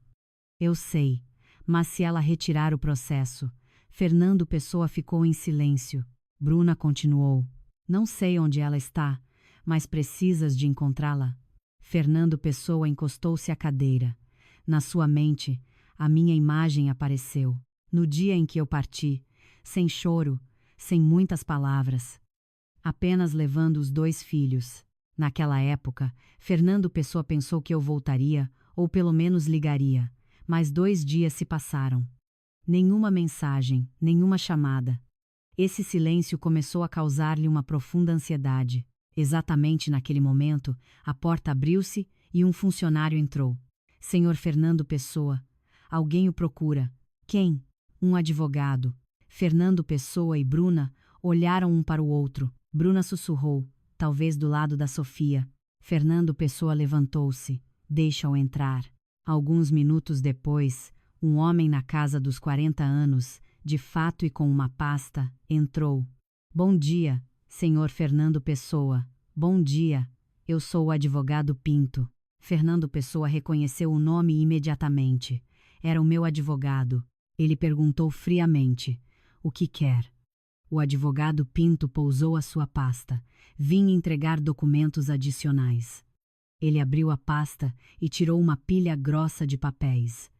Eu sei, mas se ela retirar o processo... Fernando Pessoa ficou em silêncio. Bruna continuou. Não sei onde ela está, mas precisas de encontrá-la. Fernando Pessoa encostou-se à cadeira. Na sua mente, a minha imagem apareceu. No dia em que eu parti, sem choro, sem muitas palavras. Apenas levando os 2 filhos. Naquela época, Fernando Pessoa pensou que eu voltaria, ou pelo menos ligaria. Mas 2 dias se passaram. Nenhuma mensagem, nenhuma chamada. Esse silêncio começou a causar-lhe uma profunda ansiedade. Exatamente naquele momento, a porta abriu-se e um funcionário entrou. Senhor Fernando Pessoa, alguém o procura. Quem? Um advogado. Fernando Pessoa e Bruna olharam um para o outro. Bruna sussurrou, talvez do lado da Sofia. Fernando Pessoa levantou-se. Deixa-o entrar. Alguns minutos depois, um homem na casa dos 40 anos, de fato e com uma pasta, entrou. Bom dia, senhor Fernando Pessoa. Bom dia, eu sou o advogado Pinto. Fernando Pessoa reconheceu o nome imediatamente. Era o meu advogado. Ele perguntou friamente. O que quer? O advogado Pinto pousou a sua pasta. Vim entregar documentos adicionais. Ele abriu a pasta e tirou uma pilha grossa de papéis.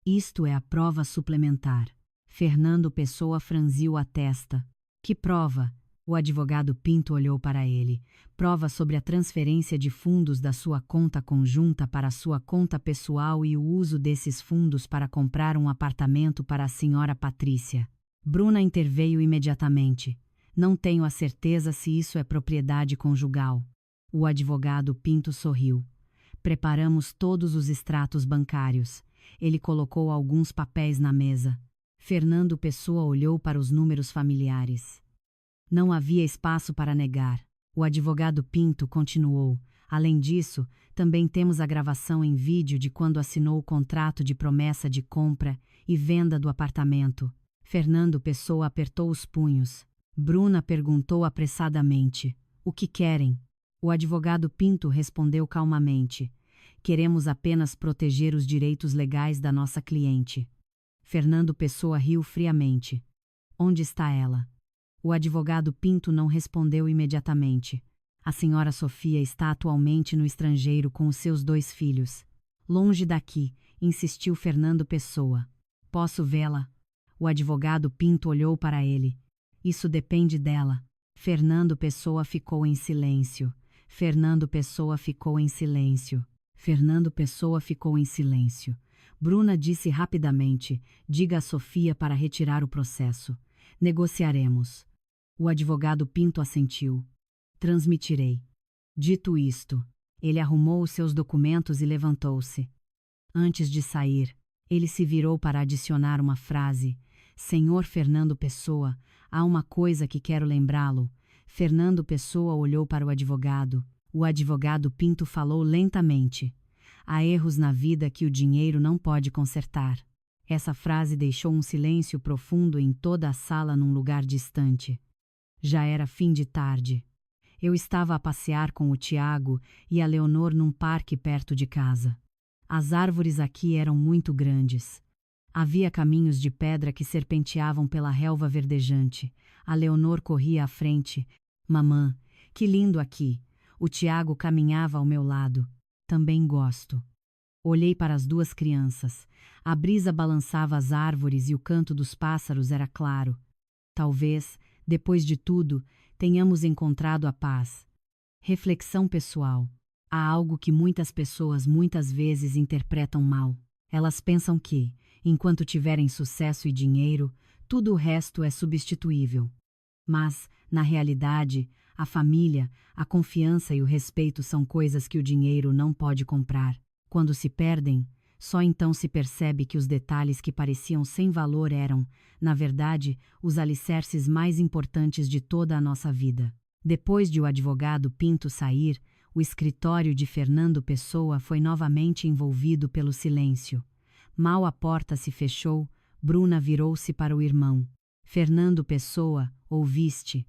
Isto é a prova suplementar. Fernando Pessoa franziu a testa. Que prova? O advogado Pinto olhou para ele. Prova sobre a transferência de fundos da sua conta conjunta para a sua conta pessoal e o uso desses fundos para comprar um apartamento para a senhora Patrícia. Bruna interveio imediatamente. Não tenho a certeza se isso é propriedade conjugal. O advogado Pinto sorriu. Preparamos todos os extratos bancários. Ele colocou alguns papéis na mesa. Fernando Pessoa olhou para os números familiares. Não havia espaço para negar. O advogado Pinto continuou. Além disso, também temos a gravação em vídeo de quando assinou o contrato de promessa de compra e venda do apartamento. Fernando Pessoa apertou os punhos. Bruna perguntou apressadamente. O que querem? O advogado Pinto respondeu calmamente. Queremos apenas proteger os direitos legais da nossa cliente. Fernando Pessoa riu friamente. Onde está ela? O advogado Pinto não respondeu imediatamente. A senhora Sofia está atualmente no estrangeiro com os seus 2 filhos. Longe daqui, insistiu Fernando Pessoa. Posso vê-la? O advogado Pinto olhou para ele. Isso depende dela. Fernando Pessoa ficou em silêncio. Fernando Pessoa ficou em silêncio. Fernando Pessoa ficou em silêncio. Bruna disse rapidamente, diga a Sofia para retirar o processo. Negociaremos. O advogado Pinto assentiu. Transmitirei. Dito isto, ele arrumou os seus documentos e levantou-se. Antes de sair, ele se virou para adicionar uma frase. Senhor Fernando Pessoa, há uma coisa que quero lembrá-lo. Fernando Pessoa olhou para o advogado. O advogado Pinto falou lentamente. Há erros na vida que o dinheiro não pode consertar. Essa frase deixou um silêncio profundo em toda a sala num lugar distante. Já era fim de tarde. Eu estava a passear com o Tiago e a Leonor num parque perto de casa. As árvores aqui eram muito grandes. Havia caminhos de pedra que serpenteavam pela relva verdejante. A Leonor corria à frente. Mamã, que lindo aqui! O Tiago caminhava ao meu lado. Também gosto. Olhei para as duas crianças. A brisa balançava as árvores e o canto dos pássaros era claro. Talvez, depois de tudo, tenhamos encontrado a paz. Reflexão pessoal. Há algo que muitas pessoas muitas vezes interpretam mal. Elas pensam que, enquanto tiverem sucesso e dinheiro, tudo o resto é substituível. Mas, na realidade, a família, a confiança e o respeito são coisas que o dinheiro não pode comprar. Quando se perdem, só então se percebe que os detalhes que pareciam sem valor eram, na verdade, os alicerces mais importantes de toda a nossa vida. Depois de o advogado Pinto sair, o escritório de Fernando Pessoa foi novamente envolvido pelo silêncio. Mal a porta se fechou, Bruna virou-se para o irmão. Fernando Pessoa, ouviste?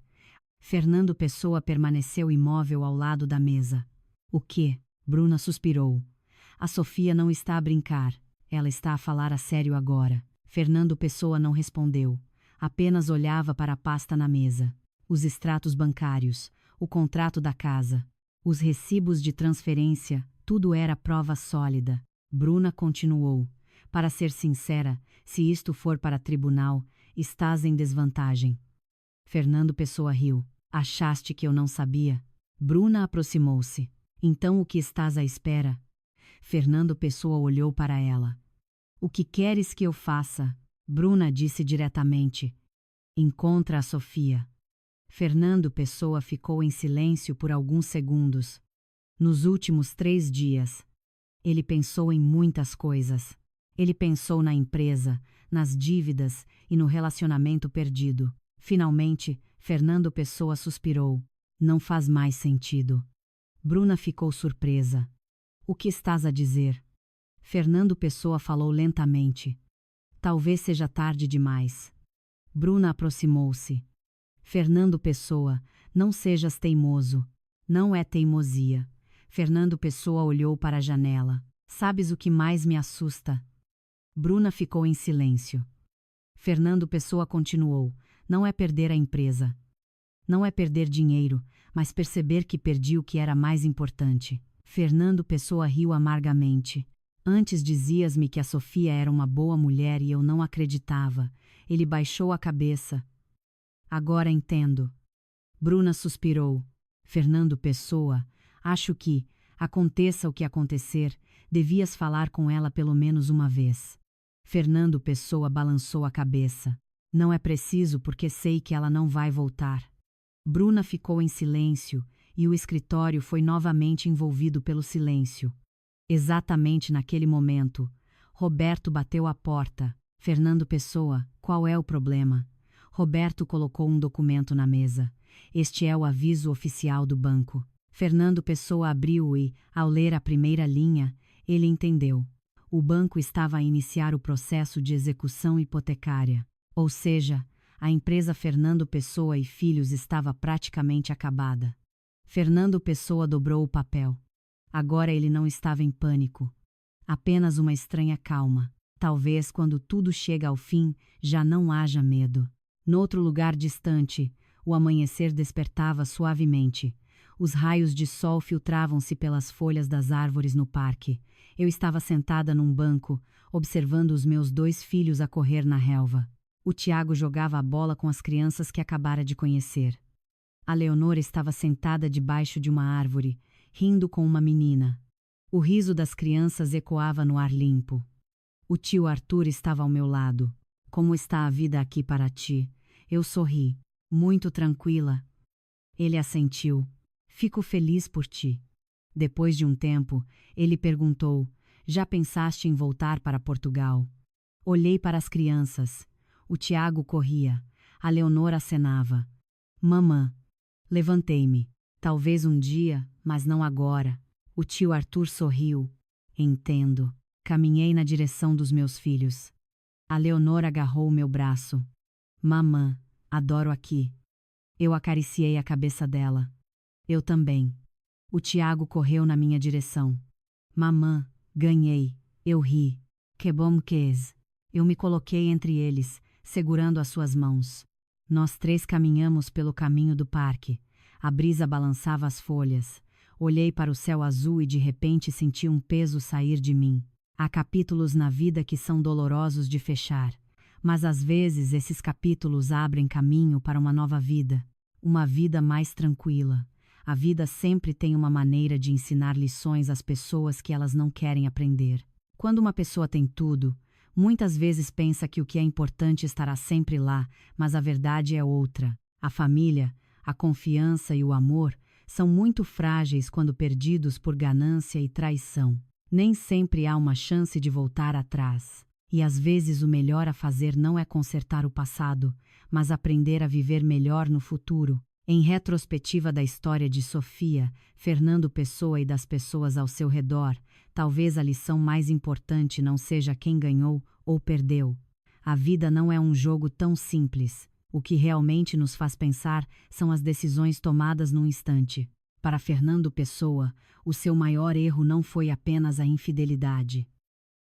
Fernando Pessoa permaneceu imóvel ao lado da mesa. O quê? Bruna suspirou. A Sofia não está a brincar. Ela está a falar a sério agora. Fernando Pessoa não respondeu. Apenas olhava para a pasta na mesa. Os extratos bancários, o contrato da casa, os recibos de transferência, tudo era prova sólida. Bruna continuou. Para ser sincera, se isto for para tribunal, estás em desvantagem. Fernando Pessoa riu. Achaste que eu não sabia? Bruna aproximou-se. Então o que estás à espera? Fernando Pessoa olhou para ela. O que queres que eu faça? Bruna disse diretamente. Encontra a Sofia. Fernando Pessoa ficou em silêncio por alguns segundos. Nos últimos 3 dias, ele pensou em muitas coisas. Ele pensou na empresa, nas dívidas e no relacionamento perdido. Finalmente, Fernando Pessoa suspirou. Não faz mais sentido. Bruna ficou surpresa. O que estás a dizer? Fernando Pessoa falou lentamente. Talvez seja tarde demais. Bruna aproximou-se. Fernando Pessoa, não sejas teimoso. Não é teimosia. Fernando Pessoa olhou para a janela. Sabes o que mais me assusta? Bruna ficou em silêncio. Fernando Pessoa continuou. Não é perder a empresa. Não é perder dinheiro, mas perceber que perdi o que era mais importante. Fernando Pessoa riu amargamente. Antes dizias-me que a Sofia era uma boa mulher e eu não acreditava. Ele baixou a cabeça. Agora entendo. Bruna suspirou. Fernando Pessoa, acho que, aconteça o que acontecer, devias falar com ela pelo menos uma vez. Fernando Pessoa balançou a cabeça. Não é preciso porque sei que ela não vai voltar. Bruna ficou em silêncio e o escritório foi novamente envolvido pelo silêncio. Exatamente naquele momento, Roberto bateu à porta. Fernando Pessoa, qual é o problema? Roberto colocou um documento na mesa. Este é o aviso oficial do banco. Fernando Pessoa abriu e, ao ler a primeira linha, ele entendeu. O banco estava a iniciar o processo de execução hipotecária. Ou seja, a empresa Fernando Pessoa e Filhos estava praticamente acabada. Fernando Pessoa dobrou o papel. Agora ele não estava em pânico. Apenas uma estranha calma. Talvez quando tudo chega ao fim, já não haja medo. Noutro lugar distante, o amanhecer despertava suavemente. Os raios de sol filtravam-se pelas folhas das árvores no parque. Eu estava sentada num banco, observando os meus 2 filhos a correr na relva. O Tiago jogava a bola com as crianças que acabara de conhecer. A Leonor estava sentada debaixo de uma árvore, rindo com uma menina. O riso das crianças ecoava no ar limpo. O tio Arthur estava ao meu lado. Como está a vida aqui para ti? Eu sorri, muito tranquila. Ele assentiu. Fico feliz por ti. Depois de um tempo, ele perguntou: já pensaste em voltar para Portugal? Olhei para as crianças. O Tiago corria. A Leonor acenava. Mamã. Levantei-me. Talvez um dia, mas não agora. O tio Arthur sorriu. Entendo. Caminhei na direção dos meus filhos. A Leonor agarrou meu braço. Mamã, adoro aqui. Eu acariciei a cabeça dela. Eu também. O Tiago correu na minha direção. Mamã, ganhei. Eu ri. Que bom que és. Eu me coloquei entre eles, segurando as suas mãos. Nós três caminhamos pelo caminho do parque. A brisa balançava as folhas. Olhei para o céu azul e de repente senti um peso sair de mim. Há capítulos na vida que são dolorosos de fechar, mas às vezes esses capítulos abrem caminho para uma nova vida, uma vida mais tranquila. A vida sempre tem uma maneira de ensinar lições às pessoas que elas não querem aprender. Quando uma pessoa tem tudo, muitas vezes pensa que o que é importante estará sempre lá, mas a verdade é outra. A família, a confiança e o amor são muito frágeis quando perdidos por ganância e traição. Nem sempre há uma chance de voltar atrás. E às vezes o melhor a fazer não é consertar o passado, mas aprender a viver melhor no futuro. Em retrospectiva da história de Sofia, Fernando Pessoa e das pessoas ao seu redor, talvez a lição mais importante não seja quem ganhou ou perdeu. A vida não é um jogo tão simples. O que realmente nos faz pensar são as decisões tomadas num instante. Para Fernando Pessoa, o seu maior erro não foi apenas a infidelidade.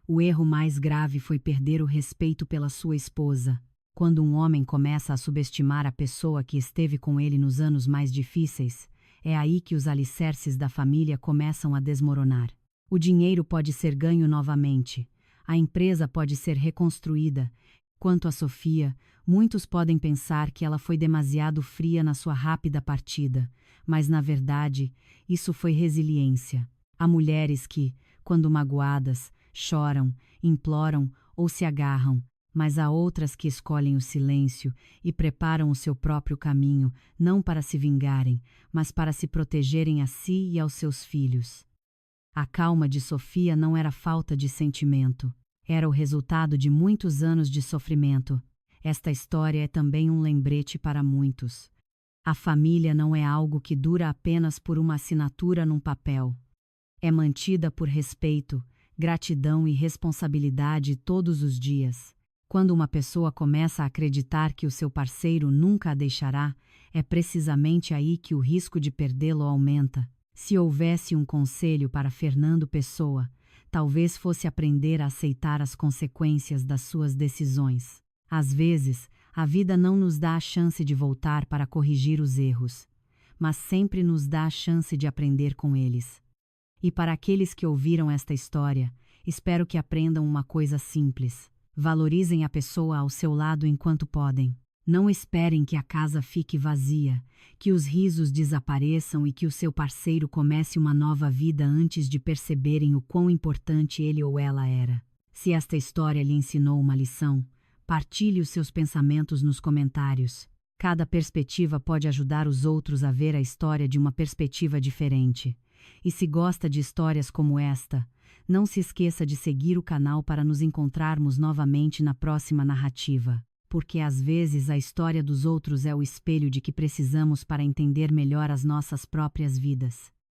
O erro mais grave foi perder o respeito pela sua esposa. Quando um homem começa a subestimar a pessoa que esteve com ele nos anos mais difíceis, é aí que os alicerces da família começam a desmoronar. O dinheiro pode ser ganho novamente, a empresa pode ser reconstruída. Quanto a Sofia, muitos podem pensar que ela foi demasiado fria na sua rápida partida, mas na verdade, isso foi resiliência. Há mulheres que, quando magoadas, choram, imploram ou se agarram, mas há outras que escolhem o silêncio e preparam o seu próprio caminho, não para se vingarem, mas para se protegerem a si e aos seus filhos. A calma de Sofia não era falta de sentimento, era o resultado de muitos anos de sofrimento. Esta história é também um lembrete para muitos. A família não é algo que dura apenas por uma assinatura num papel. É mantida por respeito, gratidão e responsabilidade todos os dias. Quando uma pessoa começa a acreditar que o seu parceiro nunca a deixará, é precisamente aí que o risco de perdê-lo aumenta. Se houvesse um conselho para Fernando Pessoa, talvez fosse aprender a aceitar as consequências das suas decisões. Às vezes, a vida não nos dá a chance de voltar para corrigir os erros, mas sempre nos dá a chance de aprender com eles. E para aqueles que ouviram esta história, espero que aprendam uma coisa simples. Valorizem a pessoa ao seu lado enquanto podem. Não esperem que a casa fique vazia, que os risos desapareçam e que o seu parceiro comece uma nova vida antes de perceberem o quão importante ele ou ela era. Se esta história lhe ensinou uma lição, partilhe os seus pensamentos nos comentários. Cada perspectiva pode ajudar os outros a ver a história de uma perspectiva diferente. E se gosta de histórias como esta, não se esqueça de seguir o canal para nos encontrarmos novamente na próxima narrativa, porque às vezes a história dos outros é o espelho de que precisamos para entender melhor as nossas próprias vidas.